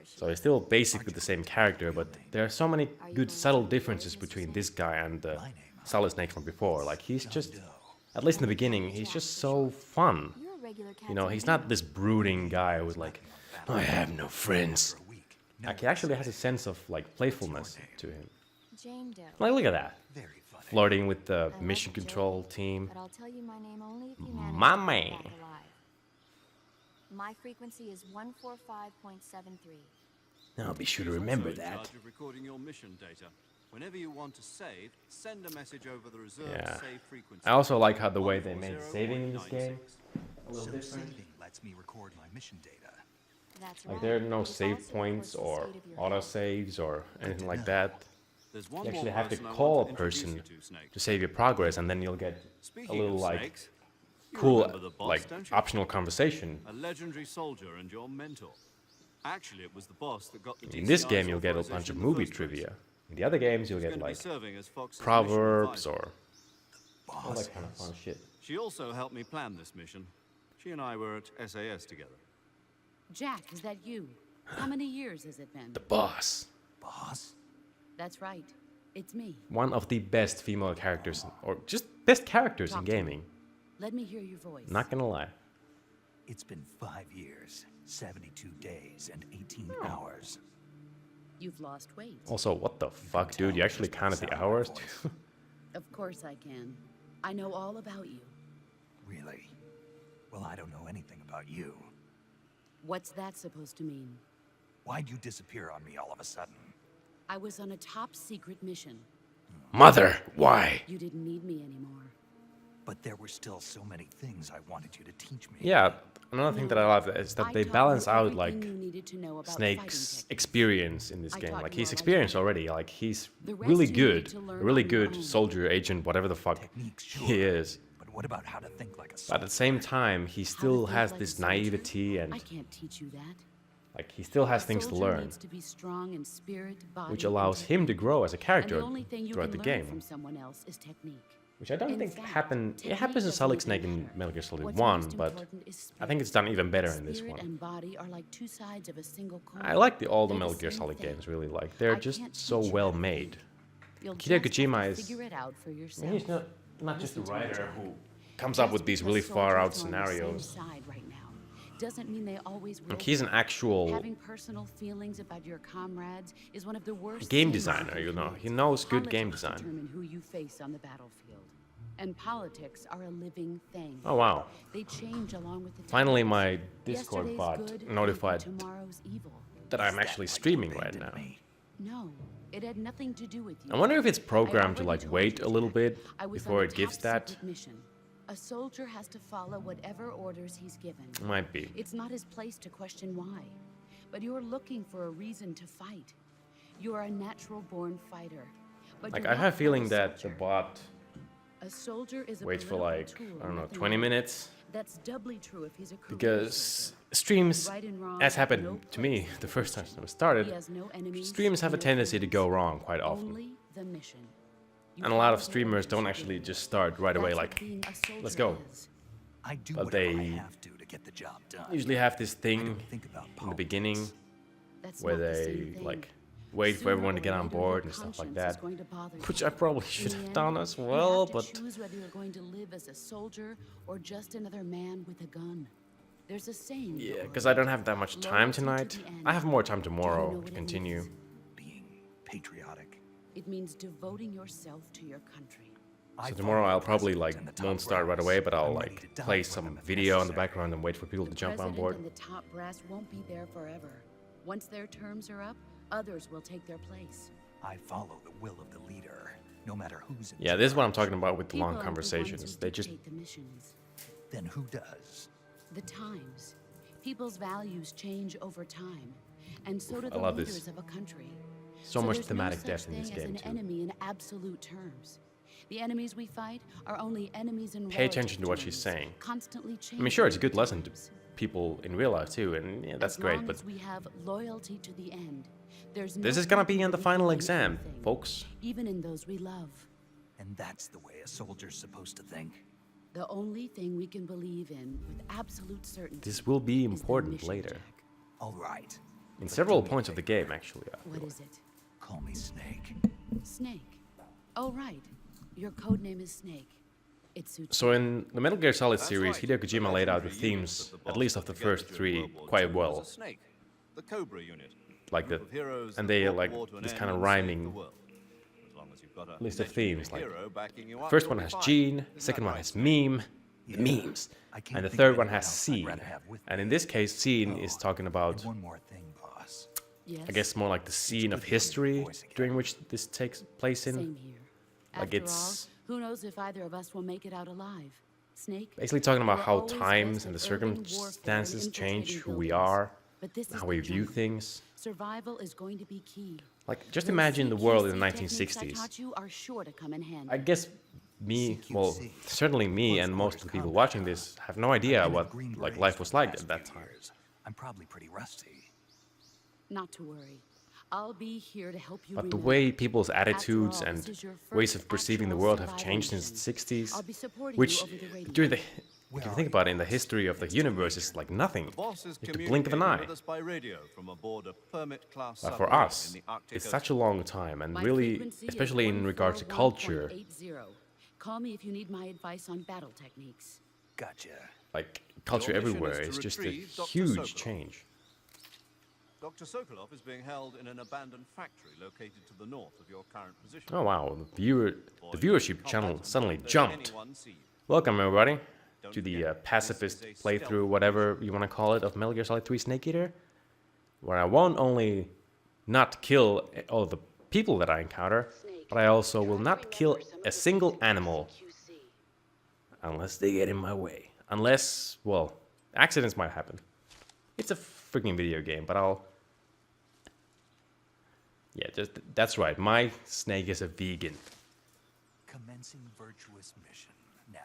Speaker 1: So he's still basically the same character, but there are so many good subtle differences between this guy and the Solid Snake from before. Like he's just, at least in the beginning, he's just so fun. You know, he's not this brooding guy who's like, I have no friends.
Speaker 3: For a week.
Speaker 1: Like he actually has a sense of like playfulness to him.
Speaker 6: Jane Doe.
Speaker 1: Like look at that,
Speaker 3: Very funny.
Speaker 1: flirting with the
Speaker 6: I like
Speaker 1: mission
Speaker 6: Jane,
Speaker 1: control team.
Speaker 6: But I'll tell you my name only if you manage
Speaker 1: My
Speaker 6: to come
Speaker 1: man.
Speaker 6: back alive. My frequency is 145.73.
Speaker 1: I'll be sure to
Speaker 2: He's also
Speaker 1: remember
Speaker 2: in
Speaker 1: that.
Speaker 2: charge of recording your mission data. Whenever you want to save, send a message over the reserved
Speaker 1: Yeah.
Speaker 2: save frequency.
Speaker 1: I also like how the way they made saving in this game.
Speaker 2: 140.96.
Speaker 1: A little
Speaker 3: So
Speaker 1: different.
Speaker 3: saving lets me record my mission data.
Speaker 6: That's
Speaker 1: Like
Speaker 6: right.
Speaker 1: there are no
Speaker 6: It
Speaker 1: save
Speaker 6: also
Speaker 1: points
Speaker 6: records the
Speaker 1: or
Speaker 6: state of your
Speaker 1: auto
Speaker 6: health.
Speaker 1: saves or anything like
Speaker 3: know.
Speaker 1: that.
Speaker 2: There's one
Speaker 1: You actually
Speaker 2: more
Speaker 1: have to
Speaker 2: person I
Speaker 1: call
Speaker 2: want
Speaker 1: a
Speaker 2: to introduce
Speaker 1: person
Speaker 2: you to, Snake.
Speaker 1: to save your progress, and then you'll get a
Speaker 2: Speaking
Speaker 1: little
Speaker 2: of
Speaker 1: like
Speaker 2: snakes, you
Speaker 1: cool
Speaker 2: remember the boss,
Speaker 1: like
Speaker 2: don't you?
Speaker 1: optional conversation.
Speaker 2: A legendary soldier and your mentor. Actually, it was the boss that got the
Speaker 1: In this
Speaker 2: DCI's
Speaker 1: game, you'll get a bunch
Speaker 2: authorization
Speaker 1: of
Speaker 2: in the
Speaker 1: movie
Speaker 2: first place.
Speaker 1: trivia. In the other games, you'll
Speaker 2: She's
Speaker 1: get
Speaker 2: going to be
Speaker 1: like
Speaker 2: serving as Fox's
Speaker 1: proverbs
Speaker 2: mission
Speaker 1: or all
Speaker 3: Boss
Speaker 1: that kind of fun shit.
Speaker 2: She also helped me plan this mission. She and I were at SAS together.
Speaker 7: Jack, is that you? How many years has it been?
Speaker 1: The boss,
Speaker 3: boss?
Speaker 7: That's right. It's me.
Speaker 1: one of the best female characters, or just best characters in
Speaker 7: Talk to me.
Speaker 1: gaming.
Speaker 7: Let me hear your voice.
Speaker 1: Not gonna lie.
Speaker 3: It's been 5 years, 72 days, and 18
Speaker 1: Oh.
Speaker 3: hours.
Speaker 7: You've lost weight.
Speaker 1: Also, what the fuck, dude? You actually counted the hours?
Speaker 7: Of course I can. I know all about you.
Speaker 3: Really? Well, I don't know anything about you.
Speaker 7: What's that supposed to mean?
Speaker 3: Why'd you disappear on me all of a sudden?
Speaker 7: I was on a top secret mission.
Speaker 1: Mother, why?
Speaker 7: You didn't need me anymore.
Speaker 3: But there were still so many things I wanted you to teach me.
Speaker 1: Yeah, another thing that I love is that
Speaker 7: I
Speaker 1: they
Speaker 7: taught
Speaker 1: balance
Speaker 7: you
Speaker 1: out
Speaker 7: everything
Speaker 1: like
Speaker 7: you needed to know about
Speaker 1: Snake's
Speaker 7: fighting techniques.
Speaker 1: experience in this
Speaker 7: I
Speaker 1: game.
Speaker 7: taught
Speaker 1: Like
Speaker 7: you
Speaker 1: he's
Speaker 7: all I
Speaker 1: experienced
Speaker 7: can.
Speaker 1: already. Like he's
Speaker 7: The rest
Speaker 1: really
Speaker 7: you need
Speaker 1: good,
Speaker 7: to
Speaker 1: a
Speaker 7: learn
Speaker 1: really
Speaker 7: on your
Speaker 1: good
Speaker 7: own.
Speaker 1: soldier, agent, whatever the fuck
Speaker 3: Techniques, sure.
Speaker 1: he is.
Speaker 3: But what about how to think like a
Speaker 1: But at
Speaker 3: soldier?
Speaker 1: the same time, he
Speaker 7: How to
Speaker 1: still
Speaker 7: think
Speaker 1: has
Speaker 7: like a
Speaker 1: this
Speaker 7: soldier?
Speaker 1: naivety and
Speaker 7: I can't teach you that.
Speaker 1: like he still has
Speaker 7: A
Speaker 1: things to
Speaker 7: soldier
Speaker 1: learn,
Speaker 7: needs to be strong in spirit, body,
Speaker 1: which
Speaker 7: and
Speaker 1: allows him to
Speaker 7: technique.
Speaker 1: grow as a
Speaker 7: And
Speaker 1: character
Speaker 7: the only thing you
Speaker 1: throughout
Speaker 7: can
Speaker 1: the
Speaker 7: learn
Speaker 1: game.
Speaker 7: from someone else is technique.
Speaker 1: Which I don't
Speaker 7: In
Speaker 1: think
Speaker 7: fact,
Speaker 1: happened. It
Speaker 7: technique
Speaker 1: happens in
Speaker 7: doesn't
Speaker 1: Solid
Speaker 7: even
Speaker 1: Snake in
Speaker 7: matter.
Speaker 1: Metal Gear Solid
Speaker 7: What's
Speaker 1: 1,
Speaker 7: most
Speaker 1: but
Speaker 7: important is
Speaker 1: I think it's
Speaker 7: spirit.
Speaker 1: done even better in this
Speaker 7: Spirit
Speaker 1: one.
Speaker 7: and body are like two sides of a single coin.
Speaker 1: I like all the
Speaker 7: They're
Speaker 1: Metal Gear
Speaker 7: same
Speaker 1: Solid
Speaker 7: thing.
Speaker 1: games. Really, like they're
Speaker 7: I
Speaker 1: just
Speaker 7: can't
Speaker 1: so
Speaker 7: teach you
Speaker 1: well
Speaker 7: how to
Speaker 1: made.
Speaker 7: think. You'll
Speaker 1: Hideo
Speaker 7: just have
Speaker 1: Kojima
Speaker 7: to
Speaker 1: is-
Speaker 7: figure it out for yourself.
Speaker 1: And he's not just a
Speaker 7: Listen to me,
Speaker 1: writer
Speaker 7: Jack.
Speaker 1: who comes up with
Speaker 7: Just
Speaker 1: these
Speaker 7: because
Speaker 1: really far out
Speaker 7: soldiers are on the same
Speaker 1: scenarios.
Speaker 7: side right now doesn't mean they always will.
Speaker 1: Like he's an
Speaker 7: be.
Speaker 1: actual
Speaker 7: Having personal feelings about your comrades is one of the worst
Speaker 1: game
Speaker 7: things
Speaker 1: designer,
Speaker 7: can
Speaker 1: you know.
Speaker 7: create.
Speaker 1: He knows good game
Speaker 7: Politics
Speaker 1: design.
Speaker 7: determine who you face on the battlefield, and politics are a living thing.
Speaker 1: Oh wow!
Speaker 7: They change along with the
Speaker 1: Finally,
Speaker 7: times.
Speaker 1: my Discord
Speaker 7: Yesterday's
Speaker 1: bot
Speaker 7: good
Speaker 1: notified
Speaker 7: could be tomorrow's evil.
Speaker 1: that I'm actually streaming right now.
Speaker 7: No, it had nothing to do with you.
Speaker 1: I wonder if it's
Speaker 7: I
Speaker 1: programmed to
Speaker 7: already
Speaker 1: like
Speaker 7: told
Speaker 1: wait
Speaker 7: you,
Speaker 1: a little
Speaker 7: Jack.
Speaker 1: bit
Speaker 7: I was
Speaker 1: before
Speaker 7: on a
Speaker 1: it gives
Speaker 7: top
Speaker 1: that.
Speaker 7: secret mission. A soldier has to follow whatever orders he's given.
Speaker 1: Might be.
Speaker 7: It's not his place to question why, but you're looking for a reason to fight. You are a natural-born fighter. But
Speaker 1: Like
Speaker 7: you're
Speaker 1: I have a
Speaker 7: not
Speaker 1: feeling
Speaker 7: a
Speaker 1: that the
Speaker 7: soldier.
Speaker 1: bot
Speaker 7: A soldier is a
Speaker 1: waits for
Speaker 7: political
Speaker 1: like
Speaker 7: tool,
Speaker 1: I don't know
Speaker 7: nothing
Speaker 1: 20
Speaker 7: more.
Speaker 1: minutes
Speaker 7: That's doubly true if he's a career
Speaker 1: because
Speaker 7: soldier.
Speaker 1: streams,
Speaker 7: Right and wrong
Speaker 1: as
Speaker 7: have
Speaker 1: happened
Speaker 7: no
Speaker 1: to me
Speaker 7: place in
Speaker 1: the
Speaker 7: the
Speaker 1: first time
Speaker 7: mission.
Speaker 1: I started,
Speaker 7: He has no enemies,
Speaker 1: streams have a
Speaker 7: no
Speaker 1: tendency to
Speaker 7: friends.
Speaker 1: go wrong quite often.
Speaker 7: Only the mission. You
Speaker 1: And a lot of
Speaker 7: follow the
Speaker 1: streamers
Speaker 7: orders
Speaker 1: don't
Speaker 7: you're
Speaker 1: actually
Speaker 7: given.
Speaker 1: just start right away
Speaker 7: That's what
Speaker 1: like,
Speaker 7: being a soldier
Speaker 1: let's go.
Speaker 7: is.
Speaker 3: I do
Speaker 1: But
Speaker 3: whatever I
Speaker 1: they
Speaker 3: have to get the job done.
Speaker 1: Usually have this
Speaker 3: I
Speaker 1: thing
Speaker 3: don't think about
Speaker 1: in the
Speaker 3: politics.
Speaker 1: beginning
Speaker 7: That's
Speaker 1: where
Speaker 7: not the
Speaker 1: they
Speaker 7: same thing.
Speaker 1: like wait for
Speaker 7: Sooner
Speaker 1: everyone to
Speaker 7: or
Speaker 1: get on
Speaker 7: later,
Speaker 1: board
Speaker 7: your
Speaker 1: and stuff like
Speaker 7: conscience is
Speaker 1: that,
Speaker 7: going to bother you.
Speaker 1: which I probably
Speaker 7: In
Speaker 1: should
Speaker 7: the
Speaker 1: have
Speaker 7: end,
Speaker 1: done as
Speaker 7: you
Speaker 1: well,
Speaker 7: have to
Speaker 1: but
Speaker 7: choose whether you're going to live as a soldier or just another man with a gun. There's a saying.
Speaker 1: yeah,
Speaker 7: for
Speaker 1: because
Speaker 7: it.
Speaker 1: I don't have that much time
Speaker 7: Loyalty to
Speaker 1: tonight.
Speaker 7: the end.
Speaker 1: I have more time
Speaker 7: Do you know
Speaker 1: tomorrow
Speaker 7: what
Speaker 1: to
Speaker 7: it
Speaker 1: continue.
Speaker 7: means?
Speaker 3: Being patriotic.
Speaker 7: It means devoting yourself to your country.
Speaker 3: I
Speaker 1: So tomorrow
Speaker 3: follow
Speaker 1: I'll
Speaker 3: the
Speaker 1: probably
Speaker 3: president
Speaker 1: like
Speaker 3: and the
Speaker 1: won't
Speaker 3: top
Speaker 1: start right
Speaker 3: brass.
Speaker 1: away, but I'll
Speaker 3: I'm ready
Speaker 1: like
Speaker 3: to die
Speaker 1: play
Speaker 3: for
Speaker 1: some
Speaker 3: them if
Speaker 1: video in the
Speaker 3: necessary.
Speaker 1: background and wait for people to jump on
Speaker 7: President
Speaker 1: board.
Speaker 7: and the top brass won't be there forever. Once their terms are up, others will take their place.
Speaker 3: I follow the will of the leader, no matter who's in
Speaker 1: Yeah, this is what I'm
Speaker 3: charge.
Speaker 1: talking about with the
Speaker 7: People
Speaker 1: long
Speaker 7: aren't the ones who
Speaker 1: conversations. They just
Speaker 7: dictate the missions.
Speaker 3: Then who does?
Speaker 7: The times. People's values change over time, and so do
Speaker 1: I
Speaker 7: the
Speaker 1: love
Speaker 7: leaders
Speaker 1: this.
Speaker 7: of a country.
Speaker 1: so much
Speaker 7: there's
Speaker 1: thematic
Speaker 7: no such
Speaker 1: depth in this
Speaker 7: thing as
Speaker 1: game
Speaker 7: an
Speaker 1: too.
Speaker 7: enemy in absolute terms. The enemies we fight are only enemies in
Speaker 1: Pay attention
Speaker 7: relative
Speaker 1: to what she's
Speaker 7: terms,
Speaker 1: saying.
Speaker 7: Constantly
Speaker 1: I mean, sure, it's a
Speaker 7: changing
Speaker 1: good lesson to
Speaker 7: terms.
Speaker 1: people in real life too, and yeah, that's
Speaker 7: As
Speaker 1: great.
Speaker 7: long
Speaker 1: But
Speaker 7: as we have loyalty to the end, there's
Speaker 1: this
Speaker 7: no
Speaker 1: is gonna
Speaker 7: point
Speaker 1: be in the
Speaker 7: in
Speaker 1: final
Speaker 7: doing
Speaker 1: exam,
Speaker 7: anything,
Speaker 1: folks.
Speaker 7: even in those we love.
Speaker 3: And that's the way a soldier's supposed to think.
Speaker 7: The only thing we can believe in with absolute certainty.
Speaker 1: This will be
Speaker 7: is the
Speaker 1: important
Speaker 7: mission,
Speaker 1: later.
Speaker 7: Jack.
Speaker 3: All right.
Speaker 1: In
Speaker 3: But
Speaker 1: several
Speaker 3: do me a
Speaker 1: points of the
Speaker 3: favor.
Speaker 1: game, actually. I
Speaker 7: What
Speaker 1: feel
Speaker 7: is it?
Speaker 3: Call me Snake.
Speaker 7: Snake. Oh, right. Your code name is Snake. It suits
Speaker 1: So
Speaker 7: you.
Speaker 1: in the Metal Gear Solid
Speaker 2: That's
Speaker 1: series,
Speaker 2: right.
Speaker 1: Hideo Kojima laid out the
Speaker 2: legendary unit
Speaker 1: themes,
Speaker 2: that the
Speaker 1: at
Speaker 2: boss
Speaker 1: least
Speaker 2: put
Speaker 1: of the
Speaker 2: together
Speaker 1: first
Speaker 2: during
Speaker 1: three,
Speaker 2: World War
Speaker 1: quite
Speaker 2: II
Speaker 1: well.
Speaker 2: was a snake, the Cobra unit.
Speaker 1: Like
Speaker 2: Group
Speaker 1: the,
Speaker 2: of heroes
Speaker 1: and
Speaker 2: that
Speaker 1: they
Speaker 2: brought
Speaker 1: like
Speaker 2: war to an
Speaker 1: this
Speaker 2: end
Speaker 1: kind of
Speaker 2: and saved the
Speaker 1: rhyming
Speaker 2: world. As long as you've got a
Speaker 1: list of
Speaker 2: legendary
Speaker 1: themes. Like
Speaker 2: hero backing you up,
Speaker 1: first
Speaker 2: you'll
Speaker 1: one
Speaker 2: be
Speaker 1: has
Speaker 2: fine.
Speaker 1: Gene,
Speaker 2: Isn't
Speaker 1: second
Speaker 2: that
Speaker 1: one
Speaker 2: right?
Speaker 1: has Meme, the
Speaker 3: Yeah.
Speaker 1: memes,
Speaker 3: I can't
Speaker 1: and the
Speaker 3: think
Speaker 1: third
Speaker 3: of
Speaker 1: one
Speaker 3: anyone
Speaker 1: has
Speaker 3: else I'd
Speaker 1: Scene.
Speaker 3: rather have with
Speaker 1: And
Speaker 3: me.
Speaker 1: in this case, Scene is
Speaker 3: Oh,
Speaker 1: talking about,
Speaker 3: And one more thing, boss.
Speaker 7: Yes.
Speaker 1: I guess, more like the scene of
Speaker 3: good to hear your
Speaker 1: history
Speaker 3: voice again.
Speaker 1: during which this takes place in.
Speaker 7: Same here.
Speaker 1: Like
Speaker 7: After
Speaker 1: it's-
Speaker 7: all, who knows if either of us will make it out alive? Snake.
Speaker 1: Basically talking about
Speaker 7: we're
Speaker 1: how
Speaker 7: always
Speaker 1: times
Speaker 7: best
Speaker 1: and the
Speaker 7: at urban warfare and
Speaker 1: circumstances change
Speaker 7: infiltrating
Speaker 1: who we
Speaker 7: buildings.
Speaker 1: are,
Speaker 7: But this is
Speaker 1: how
Speaker 7: the
Speaker 1: we view
Speaker 7: jungle.
Speaker 1: things.
Speaker 7: Survival is going to be key.
Speaker 1: Like, just
Speaker 7: Those
Speaker 1: imagine the world in the
Speaker 7: CQC techniques I
Speaker 1: 1960s.
Speaker 7: taught you are sure to come in handy.
Speaker 1: I guess me, well,
Speaker 3: CQC.
Speaker 1: certainly me
Speaker 3: Close
Speaker 1: and most of
Speaker 3: quarters
Speaker 1: the people
Speaker 3: combat,
Speaker 1: watching
Speaker 3: huh?
Speaker 1: this have no idea
Speaker 3: I've been
Speaker 1: what
Speaker 3: in Green
Speaker 1: like
Speaker 3: Berets
Speaker 1: life
Speaker 3: for
Speaker 1: was
Speaker 3: the
Speaker 1: like
Speaker 3: past
Speaker 1: at that
Speaker 3: few
Speaker 1: time.
Speaker 3: years. I'm probably pretty rusty.
Speaker 7: Not to worry. I'll be here to help you.
Speaker 1: But the
Speaker 7: remember.
Speaker 1: way people's
Speaker 7: After
Speaker 1: attitudes
Speaker 7: all,
Speaker 1: and
Speaker 7: this is your
Speaker 1: ways
Speaker 7: first
Speaker 1: of perceiving the
Speaker 7: actual
Speaker 1: world have
Speaker 7: survival
Speaker 1: changed since
Speaker 7: mission.
Speaker 1: the 60s,
Speaker 7: I'll be supporting you
Speaker 1: which
Speaker 7: over the radio.
Speaker 1: during the, if
Speaker 3: Where
Speaker 1: you
Speaker 3: are
Speaker 1: think
Speaker 3: you,
Speaker 1: about it, in the
Speaker 3: boss?
Speaker 1: history of the universe is like nothing.
Speaker 2: The boss is
Speaker 1: Just a blink of an eye.
Speaker 2: communicating with us by radio from aboard a permit-class
Speaker 1: But for
Speaker 2: submarine
Speaker 1: us,
Speaker 2: in the Arctic
Speaker 1: it's
Speaker 2: Ocean.
Speaker 1: such a long time, and
Speaker 7: My
Speaker 1: really,
Speaker 7: frequency is
Speaker 1: especially in regards to culture,
Speaker 7: 141.80. Call me if you need my advice on battle techniques.
Speaker 3: Gotcha.
Speaker 1: like culture
Speaker 2: Your mission
Speaker 1: everywhere
Speaker 2: is
Speaker 1: is
Speaker 2: to
Speaker 1: just a
Speaker 2: retrieve Dr.
Speaker 1: huge
Speaker 2: Zokolov.
Speaker 1: change.
Speaker 2: Dr. Sokolov is being held in an abandoned factory located to the north of your current position.
Speaker 1: Oh wow, the viewership channel suddenly
Speaker 2: Don't let
Speaker 1: jumped.
Speaker 2: anyone see you.
Speaker 1: Welcome everybody
Speaker 2: Don't
Speaker 1: to the
Speaker 2: forget,
Speaker 1: pacifist
Speaker 2: this is a
Speaker 1: playthrough,
Speaker 2: stealth
Speaker 1: whatever you want to call it, of Metal Gear Solid 3 Snake Eater, where I won't only not kill all the people that I encounter, but I also will not kill a single animal unless they get in my way. Unless, well, accidents might happen. It's a freaking video game, but I'll... Yeah, just that's right. My snake is a vegan.
Speaker 3: Commencing virtuous mission now.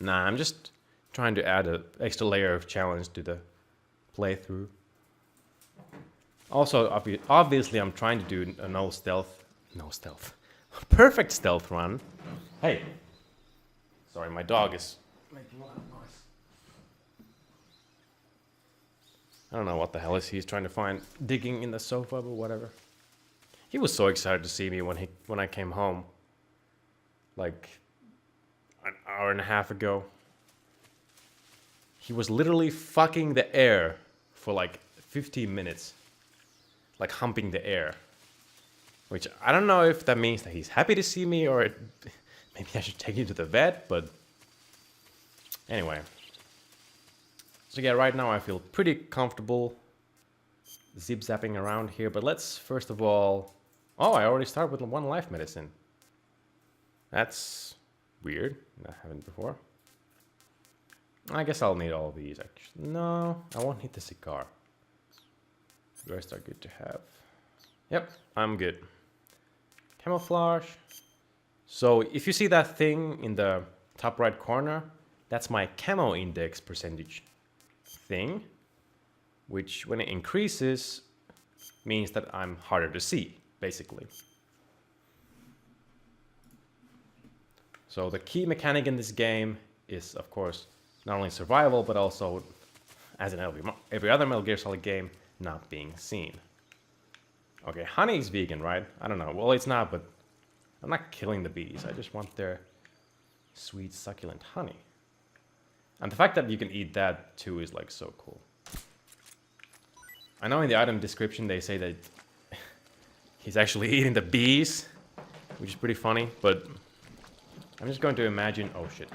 Speaker 1: Nah, I'm just trying to add an extra layer of challenge to the playthrough. Also, obviously, I'm trying to do a no stealth, perfect stealth run. Hey, sorry, my dog is making a lot of noise. I don't know what the hell is he's trying to find, digging in the sofa, but whatever. He was so excited to see me when I came home, like an hour and a half ago. He was literally fucking the air for like 15 minutes, like humping the air. Which I don't know if that means that he's happy to see me or maybe I should take him to the vet, but anyway. So yeah, right now I feel pretty comfortable zip-zapping around here, but let's first of all... Oh, I already started with one life medicine. That's weird. I haven't before. I guess I'll need all of these, actually. No, I won't need the cigar. The rest are good to have. Yep, I'm good. Camouflage. So if you see that thing in the top right corner, that's my camo index percentage thing. which when it increases means that I'm harder to see, basically. So the key mechanic in this game is, of course, not only survival, but also, as in every other Metal Gear Solid game, not being seen. Okay, honey is vegan, right? I don't know. Well, it's not, but I'm not killing the bees. I just want their sweet, succulent honey. And the fact that you can eat that, too, is, like, so cool. I know in the item description they say that he's actually eating the bees, which is pretty funny, but I'm just going to imagine... Oh, shit.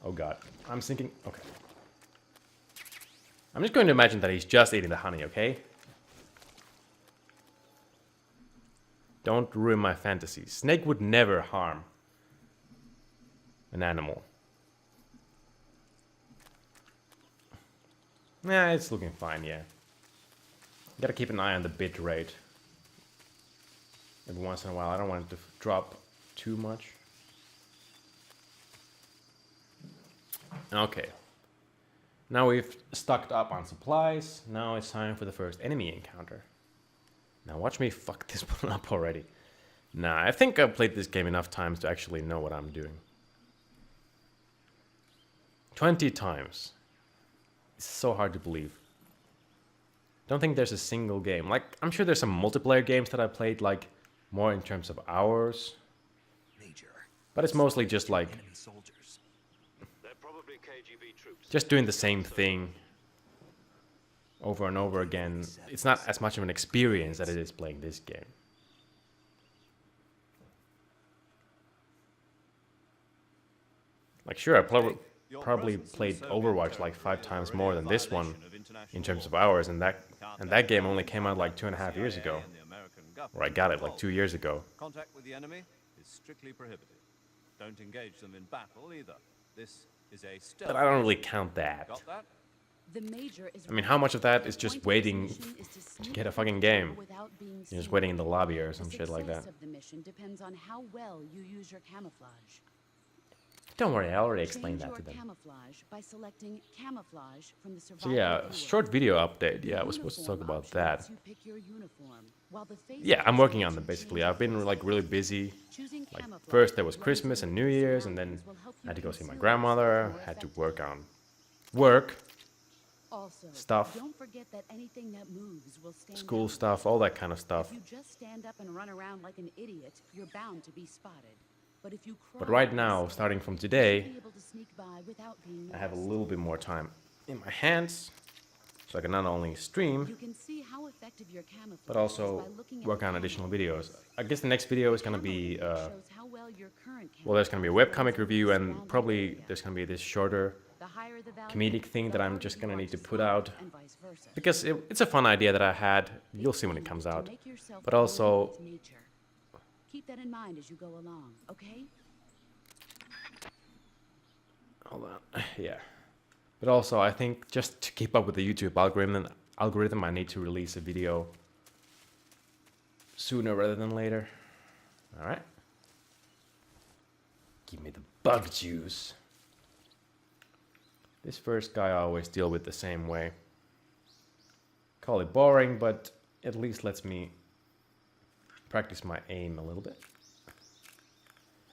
Speaker 1: Oh, God. I'm thinking... Okay. I'm just going to imagine that he's just eating the honey, okay? Don't ruin my fantasy. Snake would never harm an animal. Nah, it's looking fine, yeah. Gotta keep an eye on the bit rate. Every once in a while, I don't want it to drop too much. Okay. Now we've stocked up on supplies. Now it's time for the first enemy encounter. Now watch me fuck this one up already. Nah, I think I've played this game enough times to actually know what I'm doing. 20 times. It's so hard to believe. Don't think there's a single game. Like, I'm sure there's some multiplayer games that I played, like, more in terms of hours.
Speaker 3: Major.
Speaker 1: But it's mostly just, like,
Speaker 3: Enemy soldiers.
Speaker 4: They're probably KGB troops.
Speaker 1: just doing the same thing over and over again. It's not as much of an experience as it is playing this game. Like, sure, I probably played Overwatch like 5 times more than this one in terms of hours, and that game only came out like 2.5 years ago. Or I got it like 2 years ago.
Speaker 2: Contact with the enemy is strictly prohibited. Don't engage them in battle either. This is a stealth.
Speaker 1: But I don't really count that.
Speaker 2: Got that?
Speaker 7: The major is
Speaker 1: I mean, how much of that is just waiting to get a fucking game? You're just waiting in the lobby or some shit like that.
Speaker 7: The success of the mission depends on how well you use your camouflage.
Speaker 1: Don't worry, I already explained
Speaker 7: Change
Speaker 1: that to
Speaker 7: your
Speaker 1: them.
Speaker 7: camouflage by selecting camouflage from the
Speaker 1: So
Speaker 7: survival
Speaker 1: yeah,
Speaker 7: viewer.
Speaker 1: short video update. Yeah, I was supposed to talk about that. Yeah, I'm working on them basically. I've been like really busy. Like first there was Christmas and New Year's, and then I had to go see my grandmother. Had to work on stuff,
Speaker 7: Don't forget that anything that moves will stand
Speaker 1: school
Speaker 7: out.
Speaker 1: stuff, all that kind of stuff.
Speaker 7: If you just stand up and run around like an idiot, you're bound to be spotted. But if you
Speaker 1: But
Speaker 7: crawl
Speaker 1: right
Speaker 7: and
Speaker 1: now,
Speaker 7: sneak,
Speaker 1: starting from
Speaker 7: you'll
Speaker 1: today,
Speaker 7: be able to sneak by without being
Speaker 1: I have a
Speaker 7: noticed.
Speaker 1: little bit more time in my hands, so I can not only stream,
Speaker 7: You can see how effective your camouflage
Speaker 1: but also
Speaker 7: is by looking at
Speaker 1: work
Speaker 7: the
Speaker 1: on
Speaker 7: camo
Speaker 1: additional
Speaker 7: levels.
Speaker 1: videos. I guess the next video is gonna be,
Speaker 7: Camo shows how well your current
Speaker 1: well, there's gonna be a
Speaker 7: camouflage
Speaker 1: webcomic
Speaker 7: is
Speaker 1: review, and
Speaker 7: surrounding
Speaker 1: probably
Speaker 7: area.
Speaker 1: there's gonna be this shorter
Speaker 7: The higher the value,
Speaker 1: comedic thing
Speaker 7: the
Speaker 1: that I'm
Speaker 7: harder
Speaker 1: just
Speaker 7: you
Speaker 1: gonna
Speaker 7: are
Speaker 1: need to
Speaker 7: to
Speaker 1: put
Speaker 7: spot,
Speaker 1: out.
Speaker 7: and vice versa.
Speaker 1: Because it's a fun idea that I had. You'll see when it comes
Speaker 7: To
Speaker 1: out.
Speaker 7: make yourself
Speaker 1: But
Speaker 7: one
Speaker 1: also,
Speaker 7: with nature. Keep that in mind as you go along, okay?
Speaker 1: hold on, yeah. But also, I think just to keep up with the YouTube algorithm, I need to release a video sooner rather than later. All right. Give me the bug juice. This first guy I always deal with the same way. Call it boring, but at least lets me practice my aim a little bit.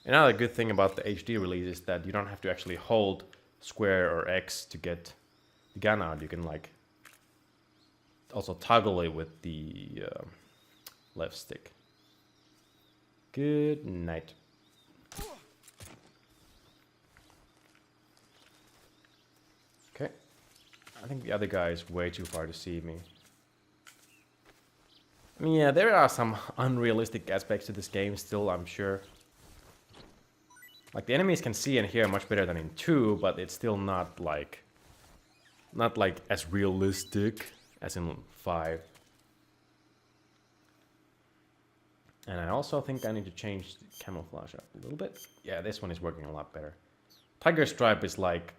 Speaker 1: Another good thing about the HD release is that you don't have to actually hold square or X to get the gun out. You can like also toggle it with the left stick. Good night. Okay. I think the other guy is way too far to see me. I mean, yeah, there are some unrealistic aspects to this game still, I'm sure. Like, the enemies can see and hear much better than in 2, but it's still not like as realistic as in 5. And I also think I need to change the camouflage up a little bit. Yeah, this one is working a lot better. Tiger Stripe is like...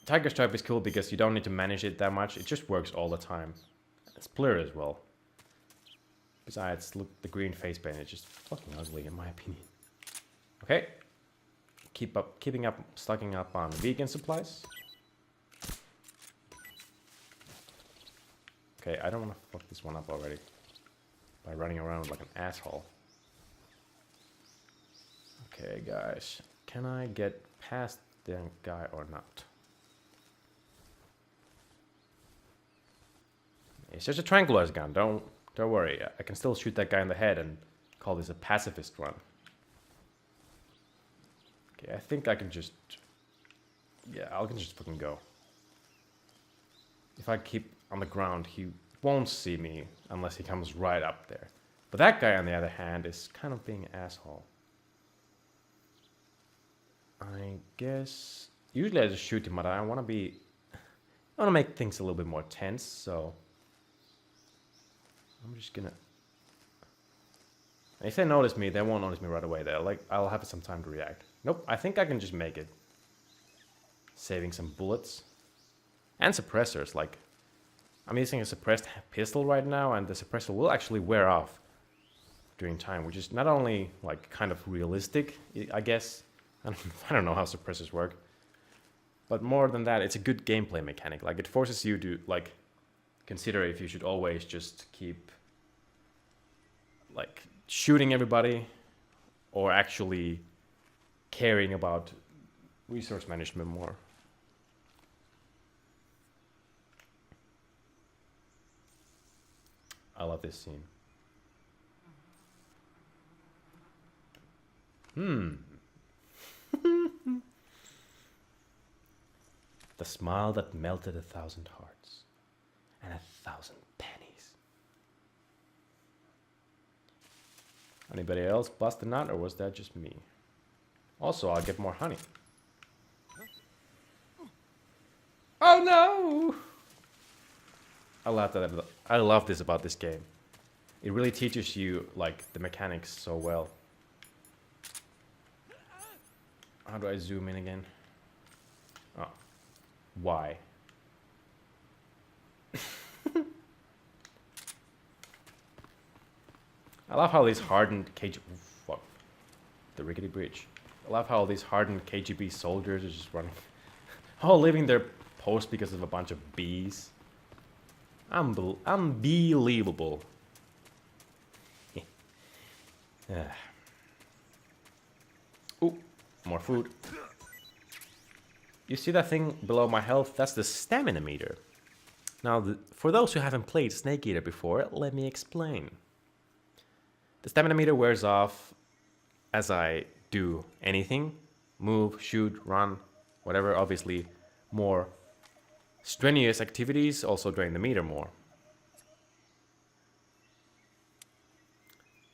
Speaker 1: Tiger Stripe is cool because you don't need to manage it that much. It just works all the time. It's Blur as well. Besides, look, the green face paint is just fucking ugly in my opinion. Okay. Keeping up, stocking up on vegan supplies. Okay, I don't want to fuck this one up already by running around like an asshole. Okay, guys, can I get past the guy or not? It's just a tranquilizer gun. Don't worry. I can still shoot that guy in the head and call this a pacifist run. Okay, I think I can just... Yeah, I can just fucking go. If I keep on the ground, he won't see me unless he comes right up there. But that guy, on the other hand, is kind of being an asshole. I guess... Usually I just shoot him, but I want to be... I want to make things a little bit more tense, so... I'm just gonna... If they notice me, they won't notice me right away. I'll have some time to react. Nope, I think I can just make it. Saving some bullets. And suppressors, like... I'm using a suppressed pistol right now, and the suppressor will actually wear off during time, which is not only, like, kind of realistic, I guess. I don't know how suppressors work. But more than that, it's a good gameplay mechanic. Like, it forces you to, like, consider if you should always just keep, like, shooting everybody, or actually caring about resource management more. I love this scene. The smile that melted 1,000 hearts and 1,000 pennies. Anybody else bust a nut, or was that just me? Also, I'll get more honey. Oh no! I love this about this game. It really teaches you, like, the mechanics so well. How do I zoom in again? Oh. Why? I love how these hardened KGB... Fuck. The rickety bridge. I love how these hardened KGB soldiers are just running... all leaving their post because of a bunch of bees. Unbelievable. Ooh, more food. You see that thing below my health? That's the stamina meter. Now, for those who haven't played Snake Eater before, let me explain. The stamina meter wears off as I do anything. Move, shoot, run, whatever. Obviously, more strenuous activities also drain the meter more.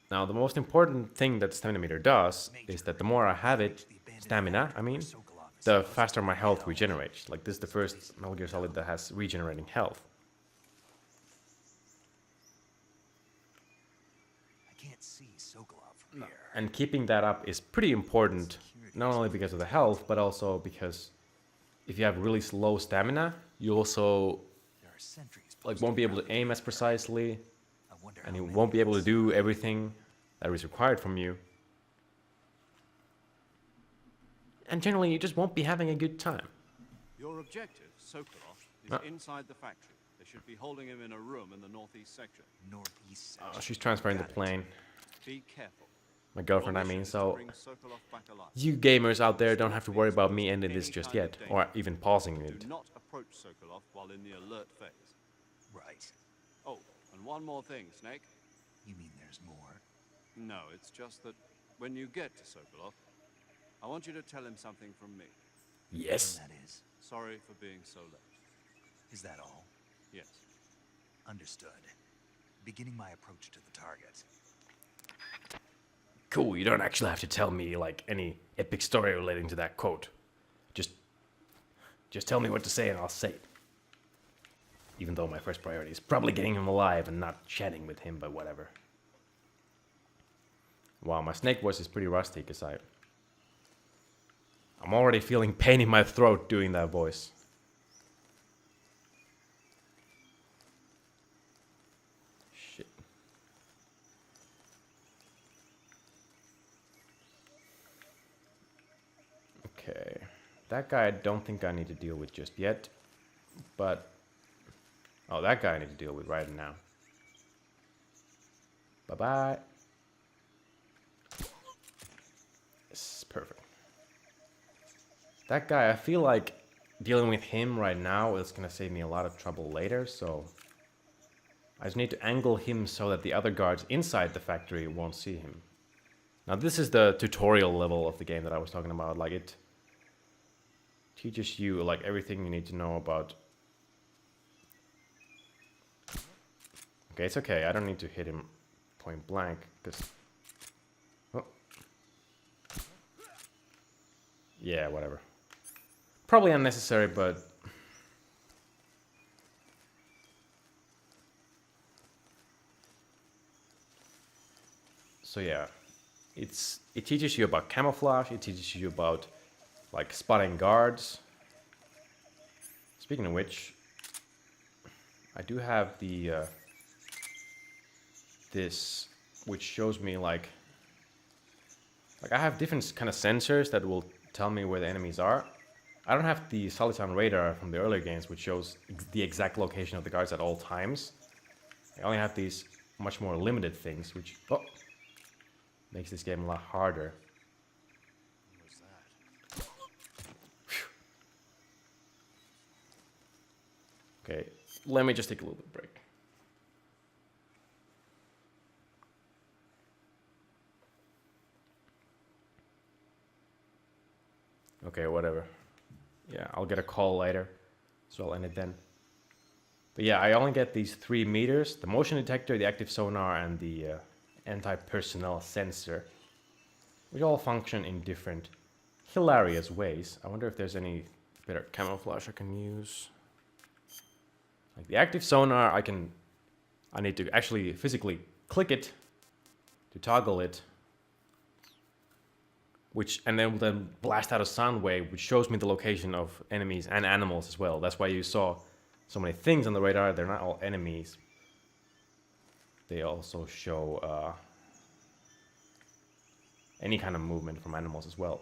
Speaker 1: Now, the most important thing that the stamina meter does is that the more I have it, stamina, I mean, the faster my health regenerates. Like, this is the first Metal Gear Solid that has regenerating health.
Speaker 3: I can't see Zokolov from here.
Speaker 1: And keeping that up is pretty important, not only because of the health, but also because if you have really low stamina, you also
Speaker 3: There are sentries
Speaker 1: like won't be able to aim as precisely,
Speaker 3: I wonder
Speaker 1: and
Speaker 3: how
Speaker 1: you
Speaker 3: many
Speaker 1: won't be able to
Speaker 3: this-
Speaker 1: do everything that is required from you. And generally, you just won't be having a good time.
Speaker 2: Your objective, Sokolov, is
Speaker 1: Ah.
Speaker 2: inside the factory. They should be holding him in a room in the northeast section.
Speaker 3: Northeast
Speaker 1: Oh,
Speaker 3: section.
Speaker 1: she's transferring the
Speaker 3: Got it.
Speaker 1: plane.
Speaker 2: Be careful.
Speaker 1: My girlfriend, I
Speaker 2: Your
Speaker 1: mean,
Speaker 2: mission is to
Speaker 1: so
Speaker 2: bring Sokolov back alive.
Speaker 1: you gamers out there don't have to worry about me
Speaker 2: Any
Speaker 1: ending this
Speaker 2: kind
Speaker 1: just
Speaker 2: of
Speaker 1: yet,
Speaker 2: danger.
Speaker 1: or even pausing it.
Speaker 2: Do not approach Sokolov while in the alert phase.
Speaker 3: Right.
Speaker 2: Oh, and one more thing, Snake.
Speaker 3: You mean there's more?
Speaker 2: No, it's just that when you get to Sokolov, I want you to tell him something from me.
Speaker 1: Yes.
Speaker 3: And that is.
Speaker 2: Sorry for being so late.
Speaker 3: Is that all?
Speaker 2: Yes.
Speaker 3: Understood. Beginning my approach to the target.
Speaker 1: Cool, you don't actually have to tell me, like, any epic story relating to that quote. Just tell me what to say and I'll say it. Even though my first priority is probably getting him alive and not chatting with him, but whatever. Wow, my Snake voice is pretty rusty, because I'm already feeling pain in my throat doing that voice. Shit. Okay. That guy I don't think I need to deal with just yet. But Oh, that guy I need to deal with right now. Bye-bye. This is perfect. That guy, I feel like dealing with him right now is gonna save me a lot of trouble later, so I just need to angle him so that the other guards inside the factory won't see him. Now this is the tutorial level of the game that I was talking about. Like, it teaches you like everything you need to know about. Okay, it's okay. I don't need to hit him point blank because... Oh. Yeah, whatever. Probably unnecessary, but... So yeah, it teaches you about camouflage, it teaches you about like spotting guards. Speaking of which, I do have the this, which shows me like I have different kind of sensors that will tell me where the enemies are. I don't have the Soliton radar from the earlier games, which shows the exact location of the guards at all times. I only have these much more limited things, which makes this game a lot harder.
Speaker 2: What was that?
Speaker 1: Okay, let me just take a little bit of break. Okay, whatever. Yeah, I'll get a call later, so I'll end it then. But yeah, I only get these 3 meters, the motion detector, the active sonar, and the anti-personnel sensor, which all function in different hilarious ways. I wonder if there's any better camouflage I can use. Like the active sonar, I need to actually physically click it to toggle it, and then will then blast out a sound wave, which shows me the location of enemies and animals as well. That's why you saw so many things on the radar. They're not all enemies. They also show any kind of movement from animals as well.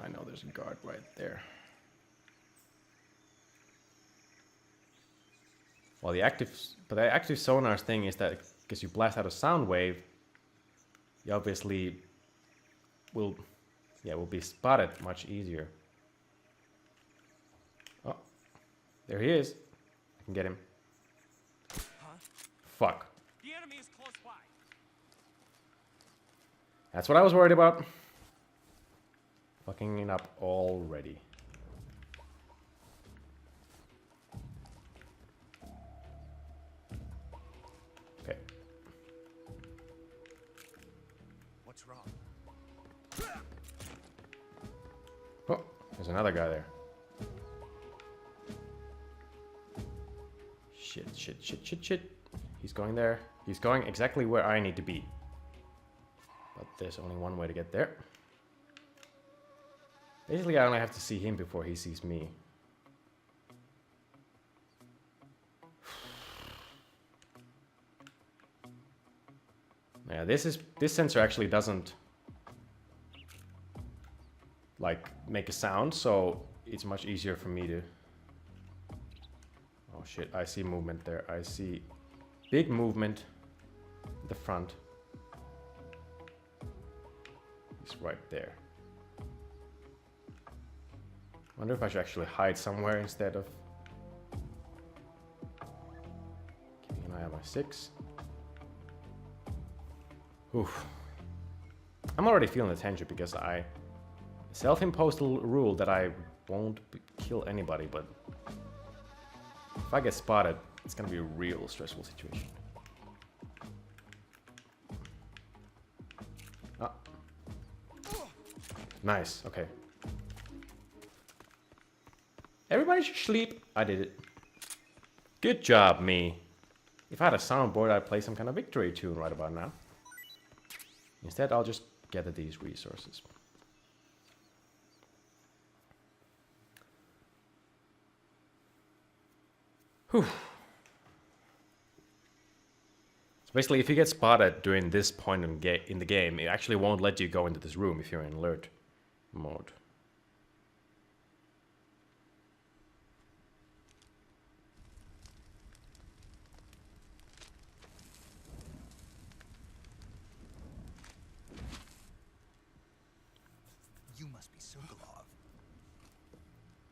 Speaker 1: I know there's a guard right there. Well, the active sonar thing is that because you blast out a sound wave, you obviously will be spotted much easier. Oh, there he is. I can get him.
Speaker 2: Huh?
Speaker 1: Fuck.
Speaker 2: The enemy is close by.
Speaker 1: That's what I was worried about. Fucking it up already. Okay.
Speaker 2: What's wrong?
Speaker 1: Oh, there's another guy there. Shit. He's going there. He's going exactly where I need to be. But there's only one way to get there. Basically, I only have to see him before he sees me. Yeah, this sensor actually doesn't like make a sound, so it's much easier for me to... Oh shit, I see movement there. I see big movement in the front. He's right there. Wonder if I should actually hide somewhere instead of keeping an eye on my 6. Oof. I'm already feeling the tension because I self-imposed a rule that I won't kill anybody, but if I get spotted, it's gonna be a real stressful situation. Ah. Nice, okay. Everybody should sleep. I did it. Good job, me. If I had a soundboard, I'd play some kind of victory tune right about now. Instead, I'll just gather these resources. Whew. So basically, if you get spotted during this point in the game, it actually won't let you go into this room if you're in alert mode.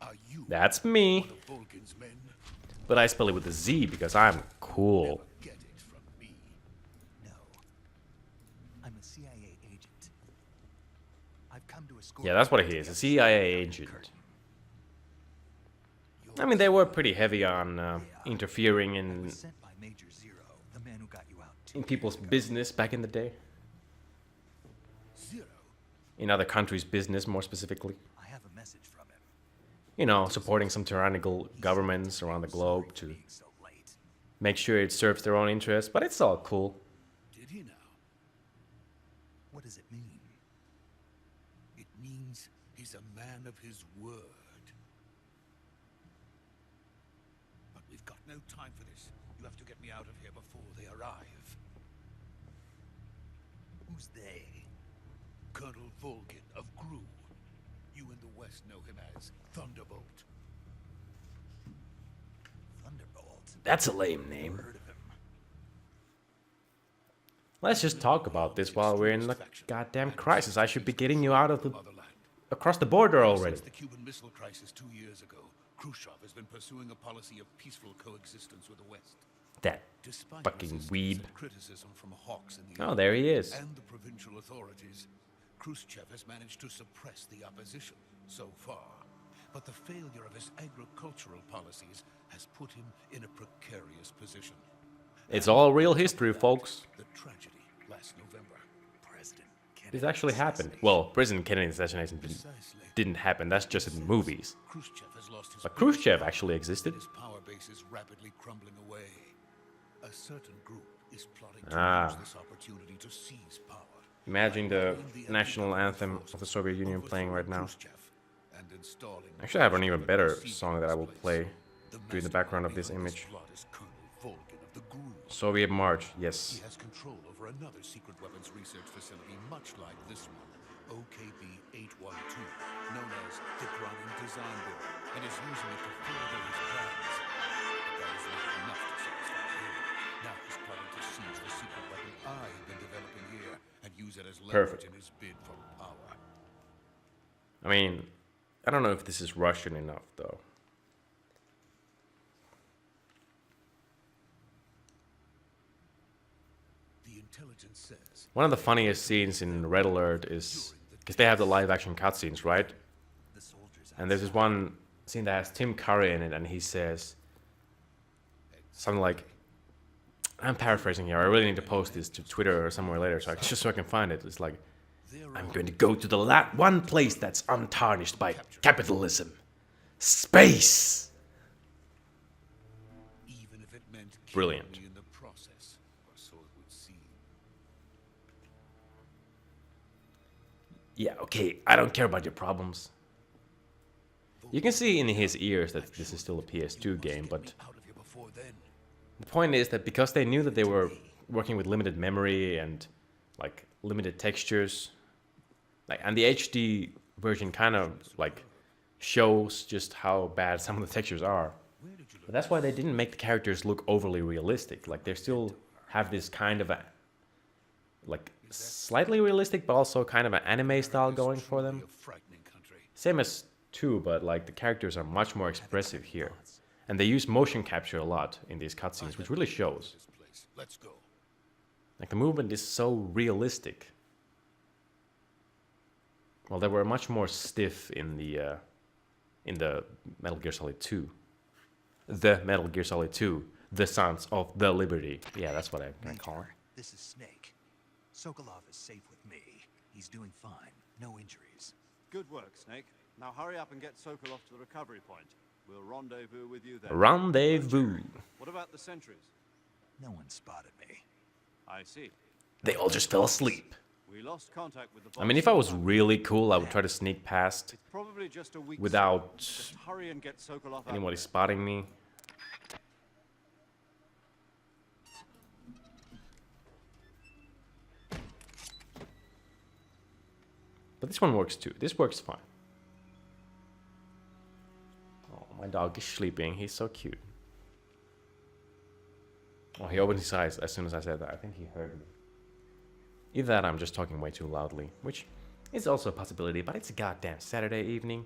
Speaker 8: Are you
Speaker 1: That's me.
Speaker 8: one of Vulcan's men?
Speaker 1: But I spell it with a Z because I'm cool.
Speaker 8: Get it from me.
Speaker 3: No. I'm a CIA agent. I've come to escort
Speaker 1: Yeah, that's what
Speaker 3: you
Speaker 1: he
Speaker 3: to
Speaker 1: is,
Speaker 3: the
Speaker 1: a
Speaker 3: other
Speaker 1: CIA
Speaker 3: side of the
Speaker 1: agent.
Speaker 3: curtain.
Speaker 1: I mean, they were pretty heavy on interfering
Speaker 3: I
Speaker 1: in
Speaker 3: was sent by Major Zero, the man who got you out 2
Speaker 1: in people's
Speaker 3: years ago.
Speaker 1: business back in the day.
Speaker 8: Zero.
Speaker 1: In other countries' business, more specifically.
Speaker 3: I have a message from him.
Speaker 1: You know, supporting some tyrannical governments around the globe to
Speaker 3: Being so late.
Speaker 1: make sure it serves their own interests, but it's all cool.
Speaker 8: Did he now?
Speaker 3: What does it mean?
Speaker 8: It means he's a man of his word. But we've got no time for this. You have to get me out of here before they arrive.
Speaker 3: Who's they?
Speaker 8: Colonel Vulcan of Gru. You in the West know him as Thunderbolt.
Speaker 3: Thunderbolt.
Speaker 1: That's a lame name.
Speaker 3: Heard of him?
Speaker 1: Let's just talk about this while we're in the goddamn crisis. I should be getting you out of the
Speaker 8: Motherland.
Speaker 1: across the border already.
Speaker 8: Since the Cuban Missile Crisis 2 years ago, Khrushchev has been pursuing a policy of peaceful coexistence with the West.
Speaker 1: That
Speaker 8: Despite
Speaker 1: fucking
Speaker 8: resistance
Speaker 1: weeb.
Speaker 8: and criticism from hawks in the
Speaker 1: Oh, there he is.
Speaker 8: and the provincial authorities, Khrushchev has managed to suppress the opposition so far. But the failure of his agricultural policies has put him in a precarious position.
Speaker 1: It's all real history, folks.
Speaker 8: The tragedy last November.
Speaker 3: President Kennedy.
Speaker 1: This actually happened. Well, President Kennedy's assassination
Speaker 8: Precisely.
Speaker 1: didn't happen. That's just in movies.
Speaker 8: Khrushchev has lost his
Speaker 1: But Khrushchev actually existed.
Speaker 8: His power base is rapidly crumbling away. A certain group is plotting to
Speaker 1: Ah.
Speaker 8: use this opportunity to seize power.
Speaker 1: Imagine the national anthem of the Soviet Union playing right now.
Speaker 8: And installing
Speaker 1: Actually, I have an even better song that I will play during the background of this image. Soviet March,
Speaker 8: He
Speaker 1: yes.
Speaker 8: has control over another secret weapons research facility much like this one, OKB 812, known as the Groningen Design Bureau, and is using it to further his plans. That is not enough to satisfy him. Now he's planning to seize the secret weapon I have been developing here and use it as leverage
Speaker 1: Perfect.
Speaker 8: in his bid for power.
Speaker 1: I mean, I don't know if this is Russian enough, though.
Speaker 8: The intelligence says
Speaker 1: One of the funniest scenes in Red Alert is... Because they have the live-action cutscenes, right?
Speaker 3: The soldiers
Speaker 1: And there's this one scene that has Tim Curry in it, and he says something like, I'm paraphrasing here. I really need to post this to Twitter or somewhere later, just so I can find it. It's like, I'm going to go to the one place that's untarnished by capitalism, space.
Speaker 8: even if it meant killing
Speaker 1: Brilliant.
Speaker 8: me in the process, or so it would seem.
Speaker 1: Yeah, okay. I don't care about your problems. You can see in his ears that this is still a PS2 game, but
Speaker 8: Out of here before then.
Speaker 1: the point is that because they knew that they were working with limited memory and like limited textures, like, and the HD version kind of like shows just how bad some of the textures are. But that's why they didn't make the characters look overly realistic. Like they still have this kind of a like slightly realistic, but also kind of an anime style going for them.
Speaker 8: A frightening country.
Speaker 1: Same as 2, but like the characters are much more expressive here. And they use motion capture a lot in these cutscenes, which really shows.
Speaker 8: This place. Let's go.
Speaker 1: Like the movement is so realistic. Well, they were much more stiff in the Metal Gear Solid 2. The Metal Gear Solid 2, the Sons of the Liberty. Yeah, that's what I'm gonna call it.
Speaker 3: This is Snake. Sokolov is safe with me. He's doing fine. No injuries.
Speaker 2: Good work, Snake. Now hurry up and get Zokolov to the recovery point. We'll rendezvous with you there.
Speaker 1: Rendezvous.
Speaker 2: What about the sentries?
Speaker 3: No one spotted me.
Speaker 2: I see.
Speaker 1: They all just fell asleep.
Speaker 2: We lost contact with the
Speaker 1: I mean, if I was really cool, I would try to sneak past
Speaker 2: It's probably just a week.
Speaker 1: without
Speaker 2: Just hurry and get Sokolov out.
Speaker 1: anybody spotting me. But this one works too. This works fine. Oh, my dog is sleeping. He's so cute. Oh, he opened his eyes as soon as I said that. I think he heard me. Either that or I'm just talking way too loudly, which is also a possibility, but it's a goddamn Saturday evening.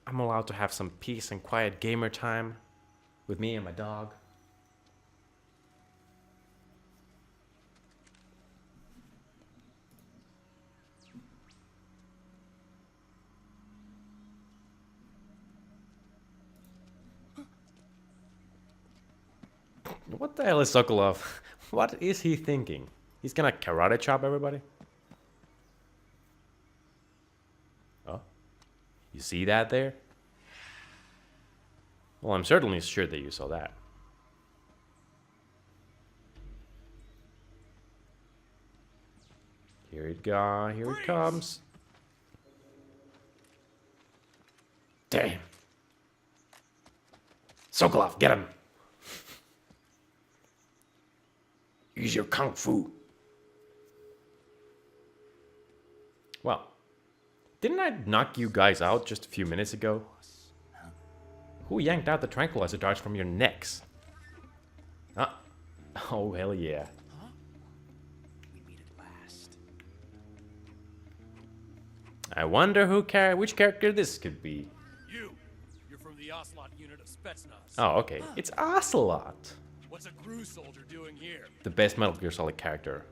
Speaker 1: I'm allowed to have some peace and quiet gamer time with me and my dog. What the hell is Zokolov? What is he thinking? He's gonna karate chop everybody? Oh? You see that there? Well, I'm certainly sure that you saw that. Here it comes. Damn. Zokolov, get him. Use your kung fu. Well, didn't I knock you guys out just a few minutes ago? Who yanked out the tranquilizer darts from your necks? Huh? Oh, hell yeah.
Speaker 3: We meet at last.
Speaker 1: I wonder which character this could be.
Speaker 9: You're from the Ocelot unit of Spetsnaz.
Speaker 1: Oh, okay. It's Ocelot.
Speaker 9: What's a Gru soldier doing here?
Speaker 1: The best Metal Gear Solid character.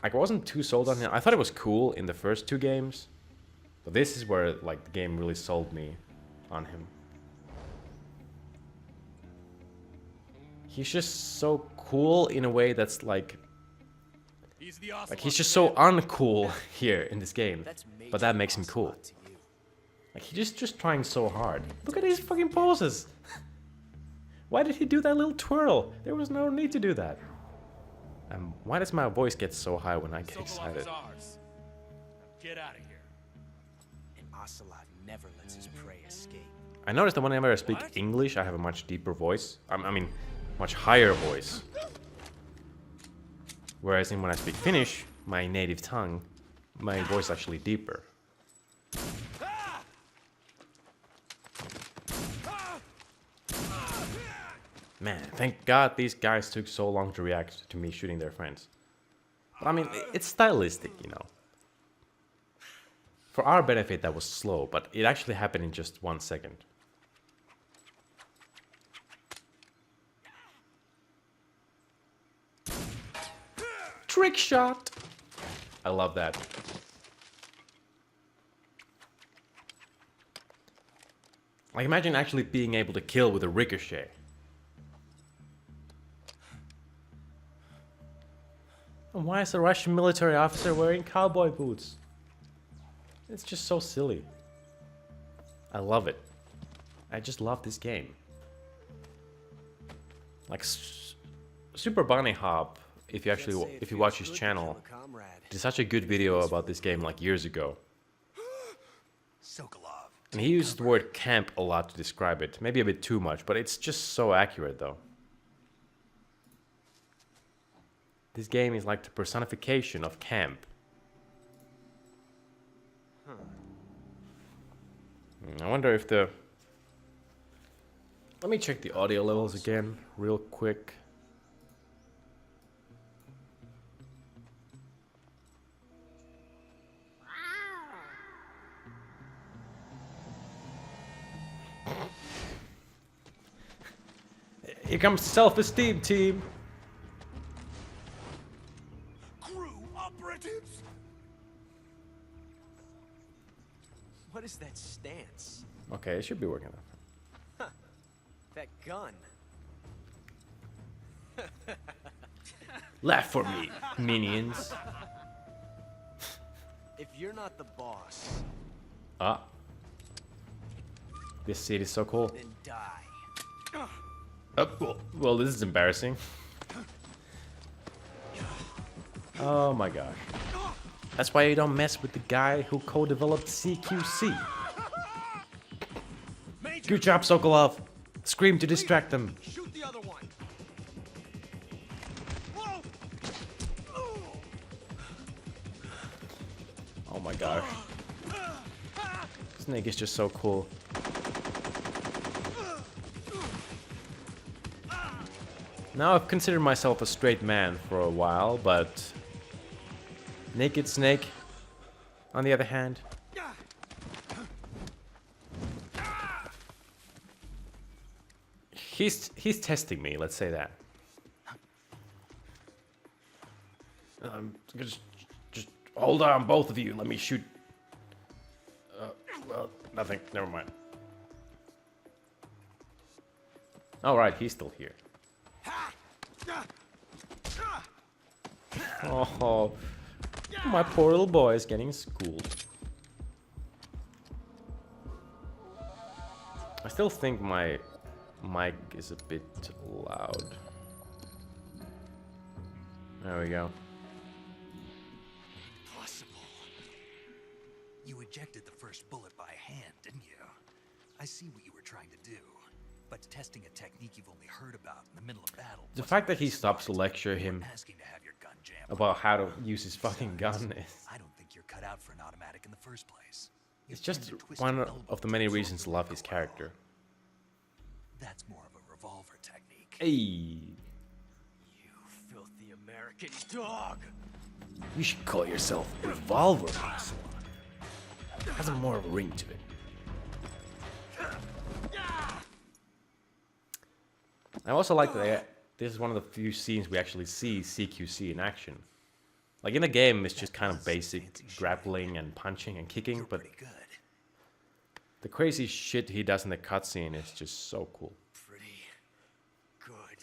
Speaker 1: Like, I wasn't too sold on him. I thought it was cool in the first 2 games. But this is where, like, the game really sold me on him. He's just so cool in a way that's like he's just so uncool here in this game. But that makes him cool. Like, he's just trying so hard. Look at his fucking poses. Why did he do that little twirl? There was no need to do that. Why does my voice get so high when I get excited?
Speaker 9: Get out of here.
Speaker 3: An ocelot never lets his prey escape.
Speaker 1: I noticed that whenever I speak English, I have a much deeper voice. I mean, much higher voice. Whereas when I speak Finnish, my native tongue, my voice is actually deeper. Man, thank God these guys took so long to react to me shooting their friends. But I mean, it's stylistic, you know. For our benefit, that was slow, but it actually happened in just 1 second. Trick shot! I love that. Like, imagine actually being able to kill with a ricochet. And why is a Russian military officer wearing cowboy boots? It's just so silly. I love it. I just love this game. Like, Super Bunny Hop, if you watch his channel, did such a good video about this game like years ago.
Speaker 3: Zokolov.
Speaker 1: And he used the word camp a lot to describe it. Maybe a bit too much, but it's just so accurate though. This game is like the personification of camp. I wonder if the... Let me check the audio levels again, real quick. Here comes self-esteem team.
Speaker 3: Operatives? What is that stance?
Speaker 1: Okay, it should be working.
Speaker 3: Huh. That gun.
Speaker 1: Laugh for me, minions.
Speaker 3: If you're not the boss,
Speaker 1: Ah. This seat is so cool.
Speaker 3: then die.
Speaker 1: Oh, well, this is embarrassing. Oh my gosh. That's why you don't mess with the guy who co-developed CQC. Good job, Zokolov. Scream to distract them.
Speaker 3: Shoot the other one.
Speaker 1: Oh my gosh. Snake is just so cool. Now I've considered myself a straight man for a while, but Naked Snake, on the other hand, He's testing me, let's say that. Just hold on, both of you. Let me shoot. Well, nothing. Never mind. All right, he's still here. Oh, my poor little boy is getting schooled. I still think my mic is a bit loud. There we go.
Speaker 3: Impossible. You ejected the first bullet by hand, didn't you? I see what you were trying to do. But testing a technique you've only heard about in the middle of battle.
Speaker 1: The fact that he stops to lecture him
Speaker 3: Asking to have your gun jammed
Speaker 1: about how to use his fucking gun is...
Speaker 3: I don't think you're cut out for an automatic in the first place.
Speaker 1: It's just one of the many reasons to love his character.
Speaker 3: That's more of a revolver technique.
Speaker 1: Hey,
Speaker 9: You filthy American dog!
Speaker 1: you should call yourself Revolver Ocelot. Has a more of a ring to it. I also like that this is one of the few scenes we actually see CQC in action. Like in the game, it's just kind of basic grappling and punching and kicking, but
Speaker 3: Pretty good.
Speaker 1: the crazy shit he does in the cutscene is just so cool.
Speaker 3: Pretty good.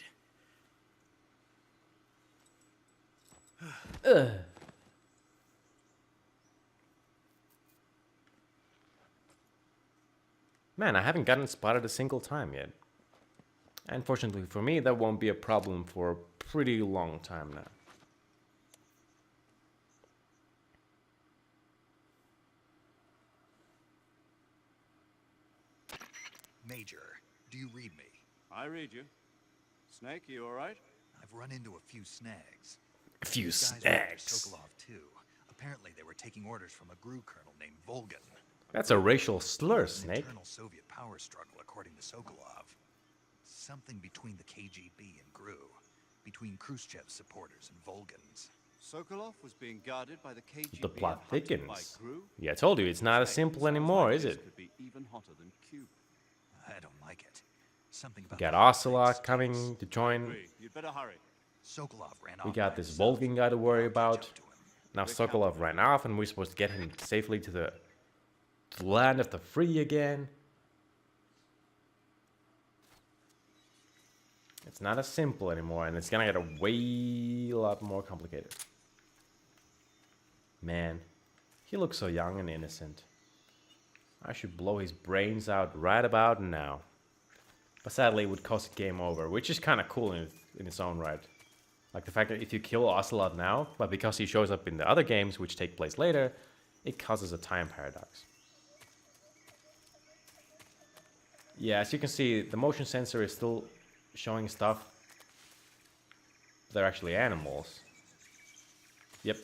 Speaker 1: Man, I haven't gotten spotted a single time yet. Unfortunately for me, that won't be a problem for a pretty long time now.
Speaker 3: Major, do you read me?
Speaker 2: I read you. Snake, you all right?
Speaker 3: I've run into a few snags.
Speaker 1: A few
Speaker 3: These guys were after
Speaker 1: snacks.
Speaker 3: Zokolov too. Apparently they were taking orders from a GRU colonel named Volgan.
Speaker 1: That's a racial slur,
Speaker 3: An
Speaker 1: Snake.
Speaker 3: internal Soviet power struggle, according to Zokolov. Something between the KGB and GRU. Between Khrushchev's supporters and Volgan's.
Speaker 2: Sokolov was being guarded by the KGB.
Speaker 1: The plot
Speaker 2: and hunted by
Speaker 1: thickens.
Speaker 2: GRU?
Speaker 1: Yeah, I told you, it's not as simple anymore, is
Speaker 2: This
Speaker 1: it?
Speaker 2: could be even hotter than Cuba.
Speaker 3: I don't like it. Something about
Speaker 1: Got
Speaker 3: the
Speaker 1: Ocelot
Speaker 3: stakes.
Speaker 1: coming to join.
Speaker 2: Agree. You'd better hurry.
Speaker 3: Sokolov ran
Speaker 1: We
Speaker 3: off
Speaker 1: got
Speaker 3: by
Speaker 1: this
Speaker 3: himself.
Speaker 1: Volgan guy to worry
Speaker 3: I'll catch
Speaker 1: about.
Speaker 3: up to him.
Speaker 1: Now Sokolov ran off and we're supposed to get him safely to the land of the free again. It's not as simple anymore, and it's gonna get a way lot more complicated. Man, he looks so young and innocent. I should blow his brains out right about now. But sadly, it would cause a game over, which is kind of cool in its own right. Like the fact that if you kill Ocelot now, but because he shows up in the other games, which take place later, it causes a time paradox. Yeah, as you can see, the motion sensor is still showing stuff. They're actually animals. Yep.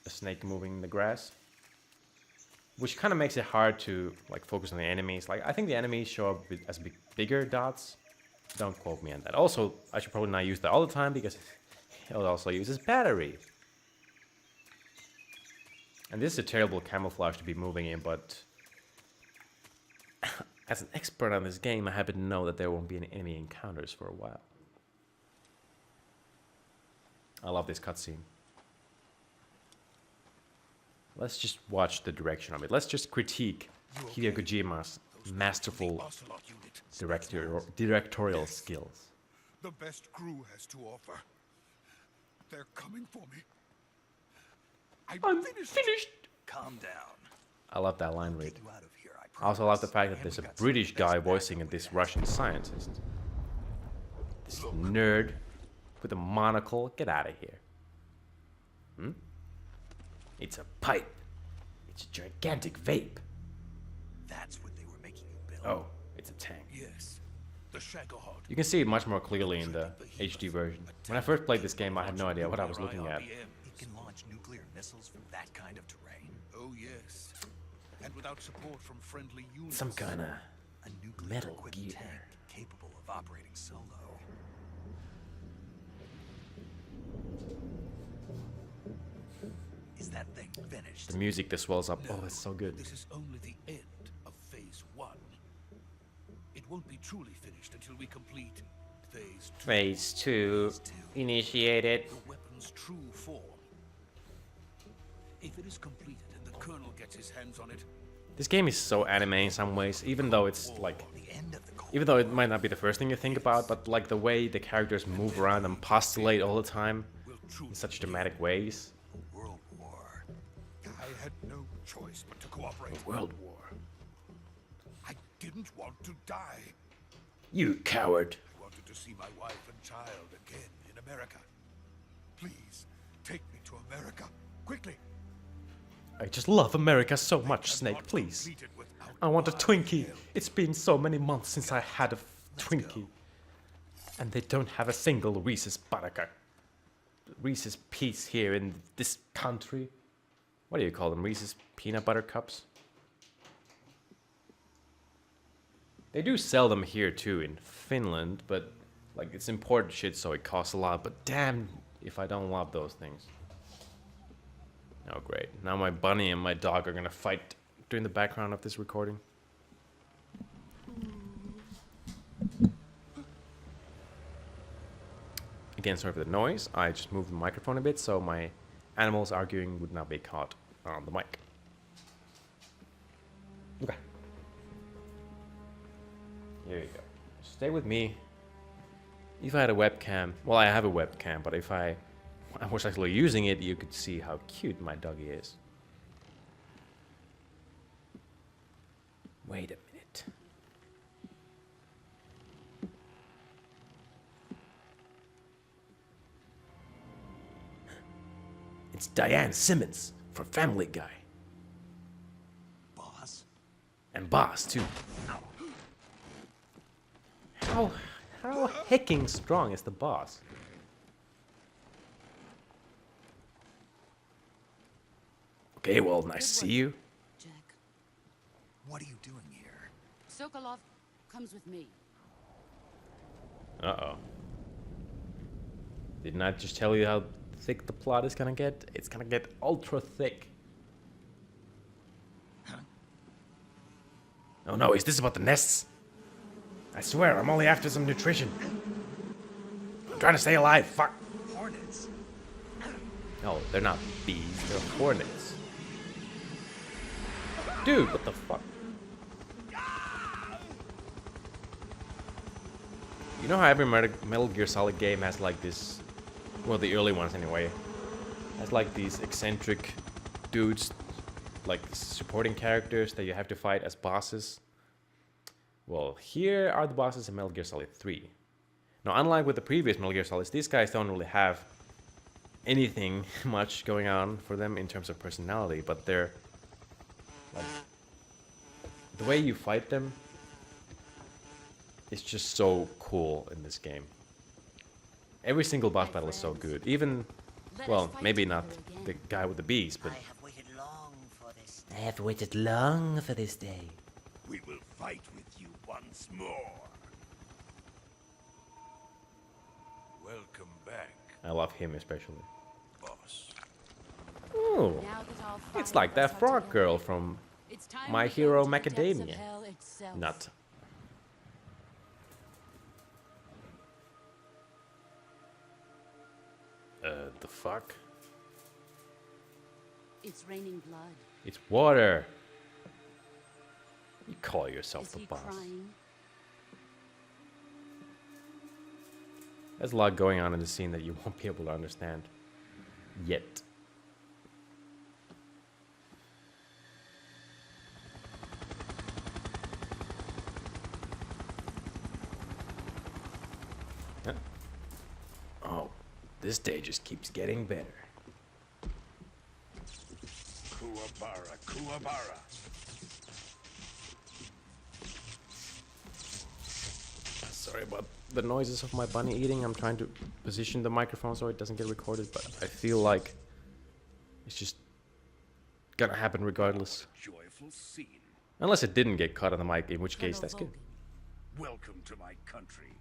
Speaker 1: A snake moving in the grass. Which kind of makes it hard to like focus on the enemies. Like I think the enemies show up as bigger dots. Don't quote me on that. Also, I should probably not use that all the time because it also uses battery. And this is a terrible camouflage to be moving in, but as an expert on this game, I happen to know that there won't be any enemy encounters for a while. I love this cutscene. Let's just watch the direction of it. Let's just critique Hideo Kojima's masterful
Speaker 8: Ocelot unit.
Speaker 1: directorial skills.
Speaker 8: The best crew has to offer. They're coming for me. I'm finished.
Speaker 3: Calm down.
Speaker 1: I love that line read.
Speaker 3: Get you out of here,
Speaker 1: I also love the
Speaker 3: promise.
Speaker 1: fact that
Speaker 3: And
Speaker 1: there's a
Speaker 3: we've got some
Speaker 1: British
Speaker 3: of the
Speaker 1: guy
Speaker 3: best
Speaker 1: voicing
Speaker 3: backup
Speaker 1: this
Speaker 3: we
Speaker 1: Russian
Speaker 3: have.
Speaker 1: scientist. This nerd with a monocle. Get out of here. Hmm? It's a pipe. It's a gigantic vape.
Speaker 3: That's what they were making you build.
Speaker 1: Oh, it's a tank.
Speaker 8: Yes, the Shagohod.
Speaker 1: You can see it much more clearly in the HD version. When I first played this game, I had no idea what I was looking at.
Speaker 3: It can launch nuclear missiles from that kind of terrain.
Speaker 8: Oh yes, and without support from friendly units.
Speaker 1: Some kind of
Speaker 3: A nuclear
Speaker 1: Metal
Speaker 3: equipped
Speaker 1: Gear.
Speaker 3: tank capable of operating solo. Is that thing finished?
Speaker 1: the music that swells up. Oh, it's so good.
Speaker 8: This is only the end of phase 1. It won't be truly finished until we complete Phase 2.
Speaker 1: Phase 2 initiated.
Speaker 8: The weapon's true form. If it is completed and the Colonel gets his hands on it,
Speaker 1: This game is so anime in some ways, even though it's like,
Speaker 3: The end of the Cold
Speaker 1: even though it might not be the first thing you think about, but like the way the characters move around and postulate all the time
Speaker 8: will truly
Speaker 1: in such dramatic ways.
Speaker 3: World War.
Speaker 8: I had no choice but to cooperate.
Speaker 1: World War.
Speaker 8: I didn't want to die.
Speaker 1: You coward.
Speaker 8: I wanted to see my wife and child again in America. Please, take me to America. Quickly.
Speaker 1: I just love America so much, Snake, please. I want a Twinkie. It's been so many months since I had a Twinkie. And they don't have a single Reese's Buttercup. Reese's Piece here in this country. What do you call them? Reese's Peanut Butter Cups? They do sell them here too in Finland, but like it's imported shit so it costs a lot. But damn if I don't love those things. Oh great, now my bunny and my dog are gonna fight during the background of this recording. Again, sorry for the noise, I just moved the microphone a bit so my animals arguing would not be caught on the mic. Okay. Here you go. Stay with me. If I had a webcam, well I have a webcam, but if I was actually using it, you could see how cute my doggy is. Wait a minute. It's Diane Simmons from Family Guy.
Speaker 3: boss.
Speaker 1: And Boss, too. How hecking strong is the boss? Okay, well, nice to see you.
Speaker 7: Jack.
Speaker 3: What are you doing here?
Speaker 7: Zokolov comes with me.
Speaker 1: Uh-oh. Didn't I just tell you how thick the plot is gonna get? It's gonna get ultra thick. Oh no, is this about the nests? I swear, I'm only after some nutrition. I'm trying to stay alive, fuck.
Speaker 3: Hornets.
Speaker 1: No, they're not bees, they're hornets. Dude, what the fuck? You know how every Metal Gear Solid game has like this, well the early ones anyway, has like these eccentric dudes, like supporting characters that you have to fight as bosses? Well, here are the bosses in Metal Gear Solid 3. Now, unlike with the previous Metal Gear Solids, these guys don't really have anything much going on for them in terms of personality, but they're like, the way you fight them is just so cool in this game. Every single boss battle is so good. Even, well, maybe not the guy with the bees, but
Speaker 10: I have waited long for this.
Speaker 1: I have waited long for this day.
Speaker 8: We will fight with you once more. Welcome back,
Speaker 1: I love him especially.
Speaker 8: boss.
Speaker 1: Oh,
Speaker 7: Now that all
Speaker 1: it's
Speaker 7: fire
Speaker 1: like that
Speaker 7: is out
Speaker 1: frog
Speaker 7: of the
Speaker 1: girl
Speaker 7: way,
Speaker 1: from
Speaker 7: it's time
Speaker 1: My
Speaker 7: we go
Speaker 1: Hero
Speaker 7: to the depths of
Speaker 1: Macadamia.
Speaker 7: hell itself.
Speaker 1: Nut. The fuck?
Speaker 7: It's raining blood.
Speaker 1: It's water. You call yourself
Speaker 7: Is
Speaker 1: the
Speaker 7: he
Speaker 1: boss.
Speaker 7: crying?
Speaker 1: There's a lot going on in the scene that you won't be able to understand yet. Huh? Oh, this day just keeps getting better.
Speaker 8: Kuwabara, Kuwabara.
Speaker 1: Sorry about the noises of my bunny eating. I'm trying to position the microphone so it doesn't get recorded, but I feel like it's just gonna happen regardless.
Speaker 8: Joyful scene.
Speaker 1: Unless it didn't get caught on the mic, in which case
Speaker 7: Colonel
Speaker 1: that's good.
Speaker 7: Vogan.
Speaker 8: Welcome to my country.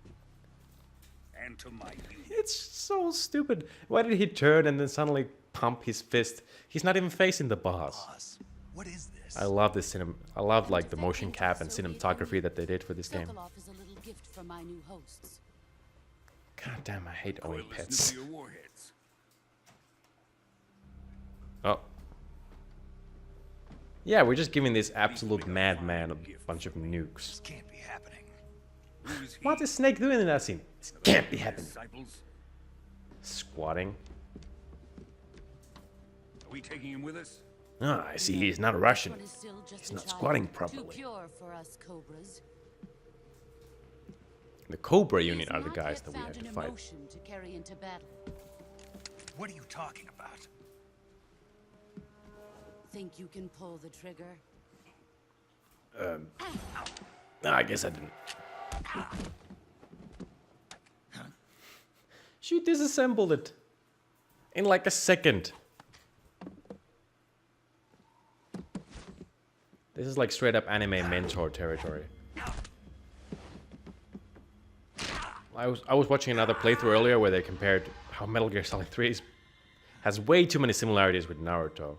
Speaker 8: And to my unit.
Speaker 1: It's so stupid. Why did he turn and then suddenly pump his fist? He's not even facing the boss.
Speaker 3: Boss, what is this?
Speaker 1: I love this I love like the motion cap and cinematography that they did for this game.
Speaker 7: Zokolov is a little for my new hosts.
Speaker 1: God damn, I hate owning
Speaker 8: Coilless
Speaker 1: pets.
Speaker 8: nuclear warheads.
Speaker 1: Oh. Yeah, we're just giving this absolute madman a bunch of nukes.
Speaker 3: This can't be happening.
Speaker 8: Who is he?
Speaker 1: What is Snake doing in that scene? This can't be happening.
Speaker 8: Disciples?
Speaker 1: Squatting.
Speaker 8: Are we taking him with us?
Speaker 1: Ah, I see he's not a Russian.
Speaker 7: One is still just
Speaker 1: He's
Speaker 7: a
Speaker 1: not
Speaker 7: child,
Speaker 1: squatting
Speaker 7: Too
Speaker 1: properly.
Speaker 7: pure for us cobras.
Speaker 1: The Cobra
Speaker 7: He
Speaker 1: unit
Speaker 7: has
Speaker 1: are the
Speaker 7: not
Speaker 1: guys
Speaker 7: yet
Speaker 1: that we
Speaker 7: found
Speaker 1: have to
Speaker 7: an
Speaker 1: fight.
Speaker 7: emotion to carry into battle.
Speaker 3: What are you talking about?
Speaker 7: Think you can pull the trigger?
Speaker 1: I guess I didn't. She disassembled it in like a second. This is like straight up anime mentor territory. I was watching another playthrough earlier where they compared how Metal Gear Solid 3 has way too many similarities with Naruto.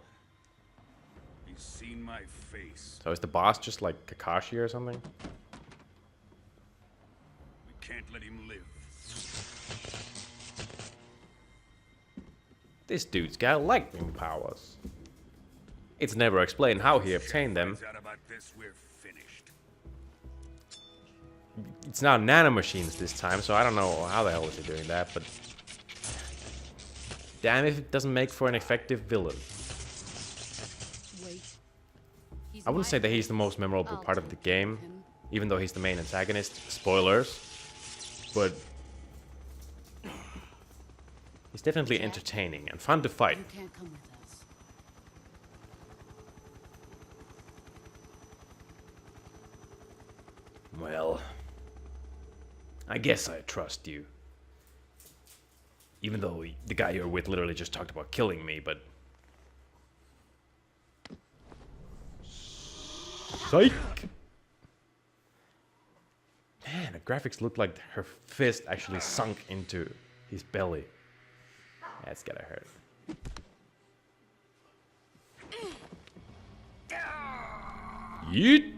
Speaker 8: He's seen my face.
Speaker 1: So is the boss just like Kakashi or something?
Speaker 8: We can't let him live.
Speaker 1: This dude's got lightning powers. It's never explained how he obtained them.
Speaker 8: Finds out about this, we're finished.
Speaker 1: It's not nanomachines this time, so I don't know how the hell is he doing that, but... Damn if it doesn't make for an effective villain.
Speaker 7: Wait. He's
Speaker 1: I wouldn't
Speaker 7: my
Speaker 1: say that he's the
Speaker 7: friend.
Speaker 1: most memorable
Speaker 7: I'll
Speaker 1: part of the
Speaker 7: take care of
Speaker 1: game,
Speaker 7: him.
Speaker 1: even though he's the main antagonist. Spoilers. But... he's definitely entertaining and fun to fight.
Speaker 7: You can't come with us.
Speaker 1: Well... I guess I trust you. Even though the guy you're with literally just talked about killing me, but... Psych! Man, the graphics look like her fist actually sunk into his belly. That's gotta hurt. Yeet!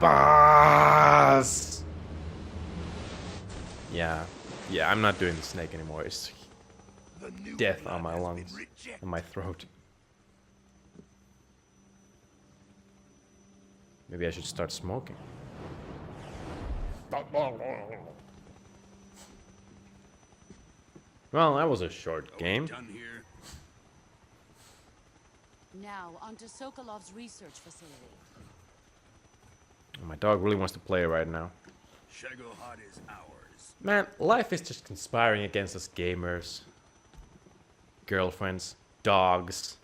Speaker 1: Boss! Yeah, I'm not doing the snake anymore. It's death on my lungs and my throat. Maybe I should start smoking. Well, that was a short game.
Speaker 8: Done here.
Speaker 7: Now, onto Sokolov's research facility.
Speaker 1: My dog really wants to play right now.
Speaker 8: Shagohod is ours.
Speaker 1: Man, life is just conspiring against us gamers. Girlfriends, dogs,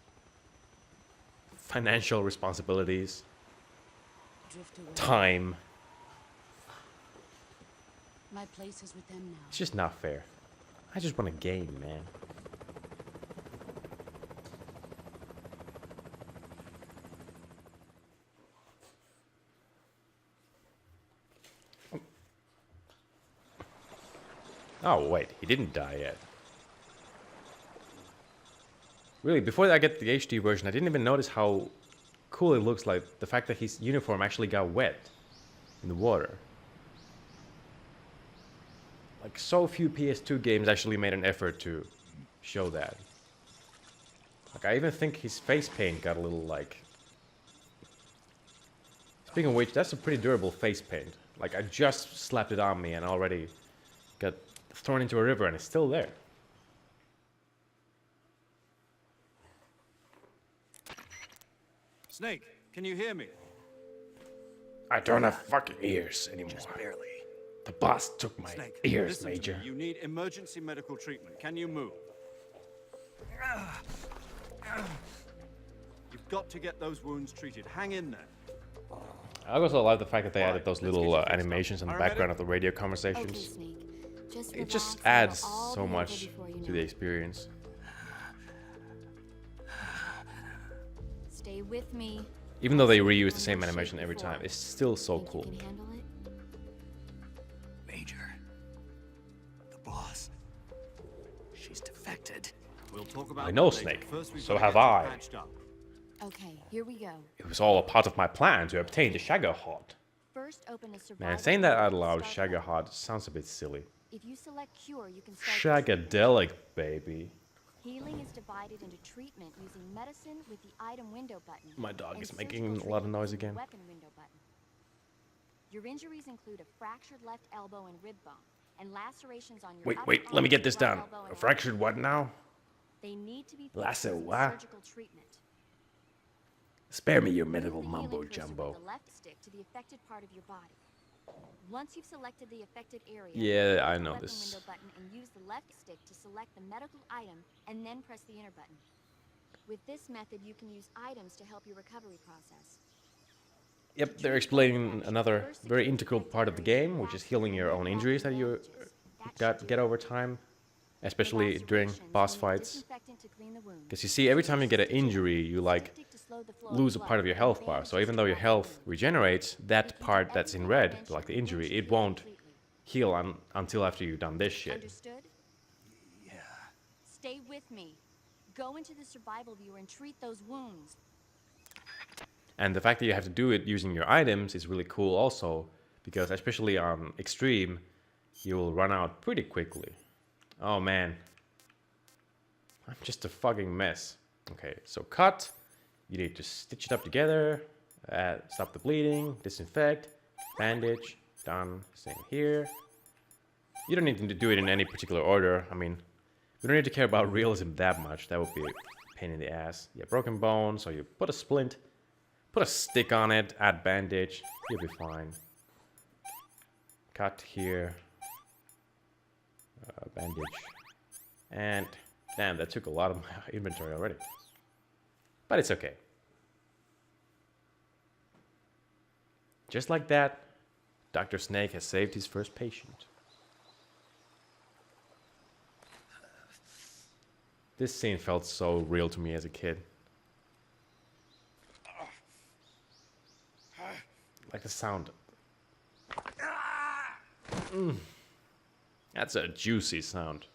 Speaker 1: financial responsibilities,
Speaker 7: Drift away.
Speaker 1: time.
Speaker 7: My place is with them now.
Speaker 1: It's just not fair. I just want a game, man. Oh, wait, he didn't die yet. Really, before I get the HD version, I didn't even notice how cool it looks like. The fact that his uniform actually got wet in the water. Like, so few PS2 games actually made an effort to show that. Like, I even think his face paint got a little, like... Speaking of which, that's a pretty durable face paint. Like, I just slapped it on me and already got thrown into a river and it's still there.
Speaker 2: Snake, can you hear me?
Speaker 1: I don't have fucking ears anymore.
Speaker 3: Just barely.
Speaker 1: The boss took my
Speaker 2: Snake,
Speaker 1: ears,
Speaker 2: listen to
Speaker 1: Major.
Speaker 2: me. You need emergency medical treatment. Can you move? You've got to get those wounds treated. Hang in there.
Speaker 1: I also love the fact that they added those
Speaker 2: let's
Speaker 1: little
Speaker 2: get you fixed
Speaker 1: animations in
Speaker 2: up.
Speaker 1: the
Speaker 2: Paramedic?
Speaker 1: background of the radio
Speaker 6: Okay,
Speaker 1: conversations.
Speaker 6: Snake. Just
Speaker 1: It
Speaker 6: relax
Speaker 1: just
Speaker 6: and
Speaker 1: adds
Speaker 6: it'll all
Speaker 1: so
Speaker 6: be
Speaker 1: much
Speaker 6: over before you
Speaker 1: to
Speaker 6: know
Speaker 1: the
Speaker 6: it.
Speaker 1: experience.
Speaker 6: Stay with me.
Speaker 1: Even though they
Speaker 6: I'll
Speaker 1: reuse
Speaker 6: see
Speaker 1: the
Speaker 6: you
Speaker 1: same
Speaker 6: on your
Speaker 1: animation
Speaker 6: ship
Speaker 1: every
Speaker 6: before.
Speaker 1: time, it's still so
Speaker 6: Think
Speaker 1: cool.
Speaker 6: You can handle it?
Speaker 3: Major. The boss. She's defected.
Speaker 2: We'll talk about
Speaker 1: I know,
Speaker 2: that later.
Speaker 1: Snake.
Speaker 2: First, we've
Speaker 1: So
Speaker 2: got to
Speaker 1: have
Speaker 2: get you
Speaker 1: I.
Speaker 2: patched up.
Speaker 6: Okay, here we go.
Speaker 1: It was all a part of my plan to obtain the Shaggerhod.
Speaker 6: First, open a survival.
Speaker 1: Man, saying that out
Speaker 6: mode
Speaker 1: loud,
Speaker 6: to start with.
Speaker 1: Shaggerhod, sounds a bit silly.
Speaker 6: If you select cure, you can start the treatment.
Speaker 1: Shagadelic, baby.
Speaker 6: Healing is divided into treatment using medicine with the item window button.
Speaker 1: My dog
Speaker 6: and
Speaker 1: is making
Speaker 6: surgical
Speaker 1: a lot of
Speaker 6: treatment
Speaker 1: noise
Speaker 6: using the
Speaker 1: again.
Speaker 6: Weapon window button. Your injuries include a fractured left elbow and rib bone, and lacerations on your upper
Speaker 1: Wait, let
Speaker 6: arm,
Speaker 1: me get this
Speaker 6: right
Speaker 1: down.
Speaker 6: elbow, and
Speaker 1: A fractured
Speaker 6: right
Speaker 1: what now?
Speaker 6: They need to be fixed
Speaker 1: Lasso
Speaker 6: using
Speaker 1: what?
Speaker 6: surgical treatment.
Speaker 1: Spare me your
Speaker 6: Move
Speaker 1: medical
Speaker 6: the healing
Speaker 1: mumbo
Speaker 6: cursor
Speaker 1: jumbo.
Speaker 6: with the left stick to the affected part of your body. Once you've selected the affected area,
Speaker 1: Yeah,
Speaker 6: press
Speaker 1: I
Speaker 6: the
Speaker 1: know
Speaker 6: weapon
Speaker 1: this.
Speaker 6: window button and use the left stick to select the medical item and then press the enter button. With this method, you can use items to help your recovery process.
Speaker 1: Yep, they're explaining another very integral part of the game, which is healing your own injuries that you get over time, especially during boss fights. Because you see, every time you get an injury, you like lose a part of your health bar. So even though your health regenerates, that part that's in red, like the injury, it won't heal until after you've done this shit.
Speaker 6: Understood?
Speaker 3: Yeah.
Speaker 6: Stay with me. Go into the survival viewer and treat those wounds.
Speaker 1: And the fact that you have to do it using your items is really cool also, because especially on extreme, you will run out pretty quickly. Oh man. I'm just a fucking mess. Okay, so cut. You need to stitch it up together, stop the bleeding, disinfect, bandage, done. Same here. You don't need to do it in any particular order. I mean, we don't need to care about realism that much. That would be a pain in the ass. Yeah, broken bone, so you put a splint, put a stick on it, add bandage, you'll be fine. Cut here. Bandage. And damn, that took a lot of my inventory already. But it's okay. Just like that, Dr. Snake has saved his first patient. This scene felt so real to me as a kid. Like the sound. That's a juicy sound.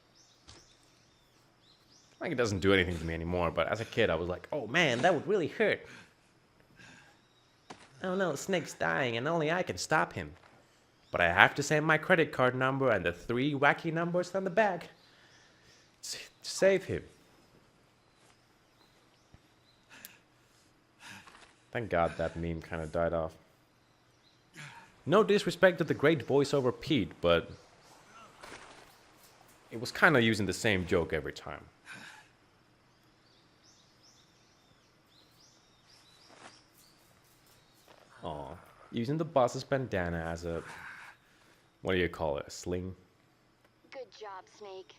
Speaker 1: Like it doesn't do anything to me anymore, but as a kid I was like, oh man, that would really hurt. Oh no, Snake's dying and only I can stop him. But I have to say my credit card number and the 3 wacky numbers on the back to save him. Thank God that meme kind of died off. No disrespect to the great voiceover Pete, but it was kind of using the same joke every time. Aw, using the boss's bandana as a, what do you call it, a sling?
Speaker 6: Good job, Snake.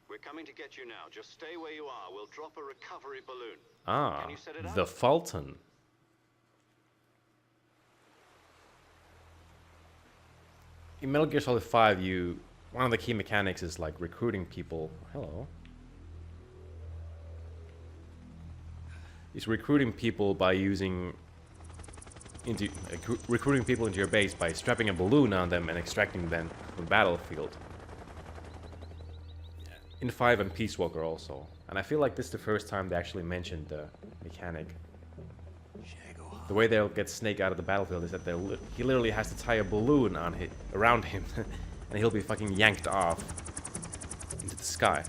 Speaker 4: We're coming to get you now. Just stay where you are. We'll drop a recovery balloon.
Speaker 1: Ah,
Speaker 4: Can you set it up?
Speaker 1: the Fulton. In Metal Gear Solid 5, one of the key mechanics is like recruiting people. Hello. Is recruiting people by recruiting people into your base by strapping a balloon on them and extracting them from the battlefield. In 5 and Peace Walker also. And I feel like this is the first time they actually mentioned the mechanic. The way they'll get Snake out of the battlefield is that he literally has to tie a balloon around him and he'll be fucking yanked off into the sky.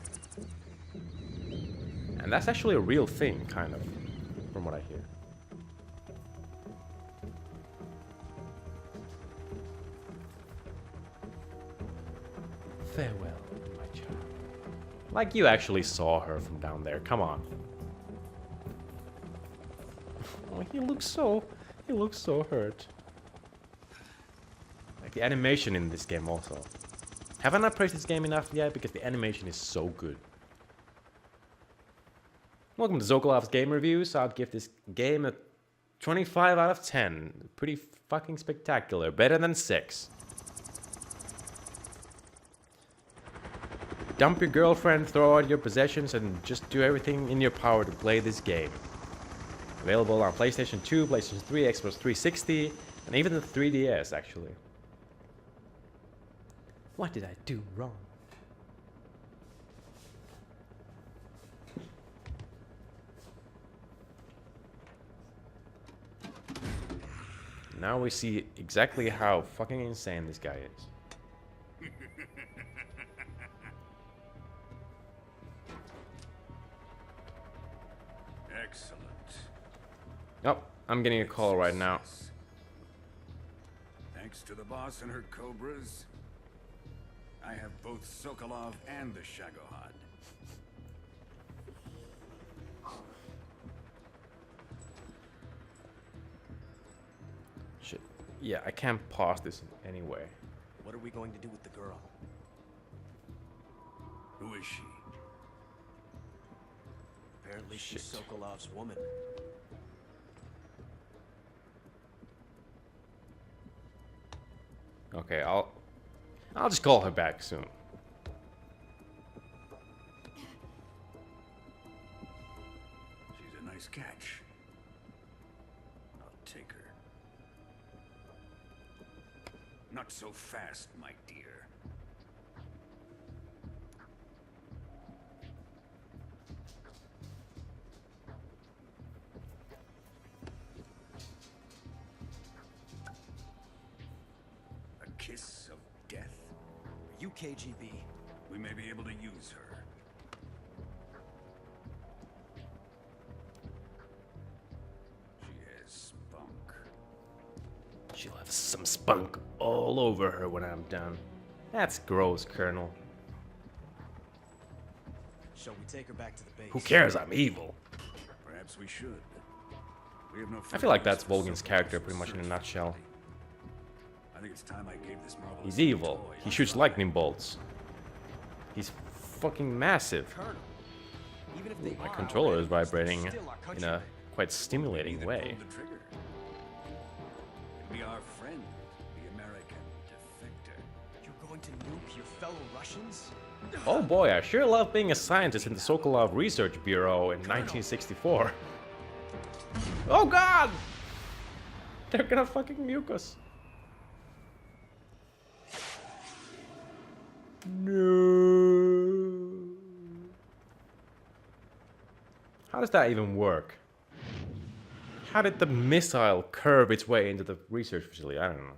Speaker 1: And that's actually a real thing, kind of, from what I hear. Farewell, my child. Like you actually saw her from down there, come on. Oh, he looks so hurt. Like the animation in this game also. Have I not praised this game enough yet? Because the animation is so good. Welcome to Zokolov's Game Reviews. I'd give this game a 25 out of 10. Pretty fucking spectacular. Better than 6. Dump your girlfriend, throw out your possessions, and just do everything in your power to play this game. Available on PlayStation 2, PlayStation 3, Xbox 360, and even the 3DS, actually. What did I do wrong? Now we see exactly how fucking insane this guy is.
Speaker 8: Excellent.
Speaker 1: Oh, I'm getting a call right now.
Speaker 8: Thanks to the boss and her cobras, I have both Zokolov and the Shagohod.
Speaker 1: Shit. Yeah, I can't pause this anyway.
Speaker 11: What are we going to do with the girl?
Speaker 8: Who is she?
Speaker 11: Apparently she's
Speaker 1: Shit.
Speaker 11: Sokolov's woman.
Speaker 1: Okay, I'll just call her back soon.
Speaker 8: She's a nice catch. I'll take her. Not so fast, my dear. A kiss of death.
Speaker 11: Are you KGB?
Speaker 8: We may be able to use her. She has spunk.
Speaker 1: She'll have some spunk all over her when I'm done. That's gross, Colonel.
Speaker 11: Shall we take her back to the base?
Speaker 1: Who cares? I'm evil.
Speaker 8: Perhaps we should. We have no
Speaker 1: I feel like
Speaker 8: further
Speaker 1: that's
Speaker 8: use for
Speaker 1: Volgin's
Speaker 8: Sokolov's
Speaker 1: character pretty much in a
Speaker 8: research
Speaker 1: nutshell.
Speaker 8: facility. I think it's time I gave this marvelous
Speaker 1: He's evil.
Speaker 8: toy
Speaker 1: He
Speaker 8: a
Speaker 1: shoots
Speaker 8: try.
Speaker 1: lightning bolts. He's fucking massive.
Speaker 11: Colonel, even if
Speaker 1: Ooh,
Speaker 11: they
Speaker 1: my
Speaker 11: are
Speaker 1: controller is
Speaker 11: outrageous, they're
Speaker 1: vibrating
Speaker 11: still our
Speaker 1: in
Speaker 11: countrymen.
Speaker 1: a quite
Speaker 8: Maybe
Speaker 1: stimulating
Speaker 8: they
Speaker 1: way.
Speaker 8: pulled the trigger. It'll be our friend, the American defector.
Speaker 11: You're going to nuke your fellow Russians?
Speaker 1: Oh boy, I sure love being a scientist in the Zokolov Research Bureau in 1964. Oh god! They're gonna fucking nuke us. No. How does that even work? How did the missile curve its way into the research facility? I don't know.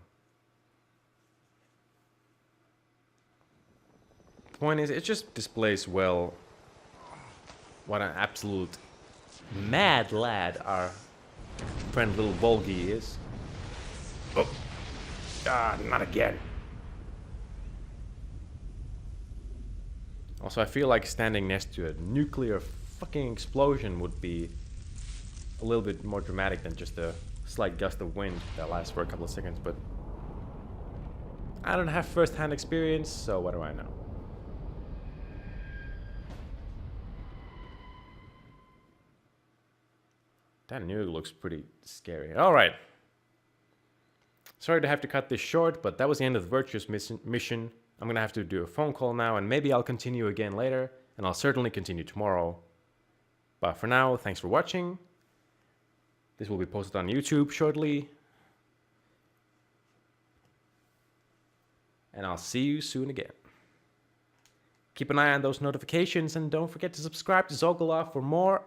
Speaker 1: The point is, it just displays well what an absolute mad lad our friend little Volgi is. Oh, ah, not again. Also, I feel like standing next to a nuclear fucking explosion would be a little bit more dramatic than just a slight gust of wind that lasts for a couple of seconds, but I don't have first-hand experience, so what do I know? That nuke looks pretty scary. Alright. Sorry to have to cut this short, but that was the end of the Virtuous mission. I'm gonna have to do a phone call now, and maybe I'll continue again later, and I'll certainly continue tomorrow. But for now, thanks for watching. This will be posted on YouTube shortly. And I'll see you soon again. Keep an eye on those notifications, and don't forget to subscribe to Zokolov for more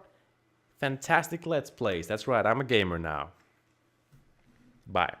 Speaker 1: fantastic Let's Plays. That's right, I'm a gamer now. Bye.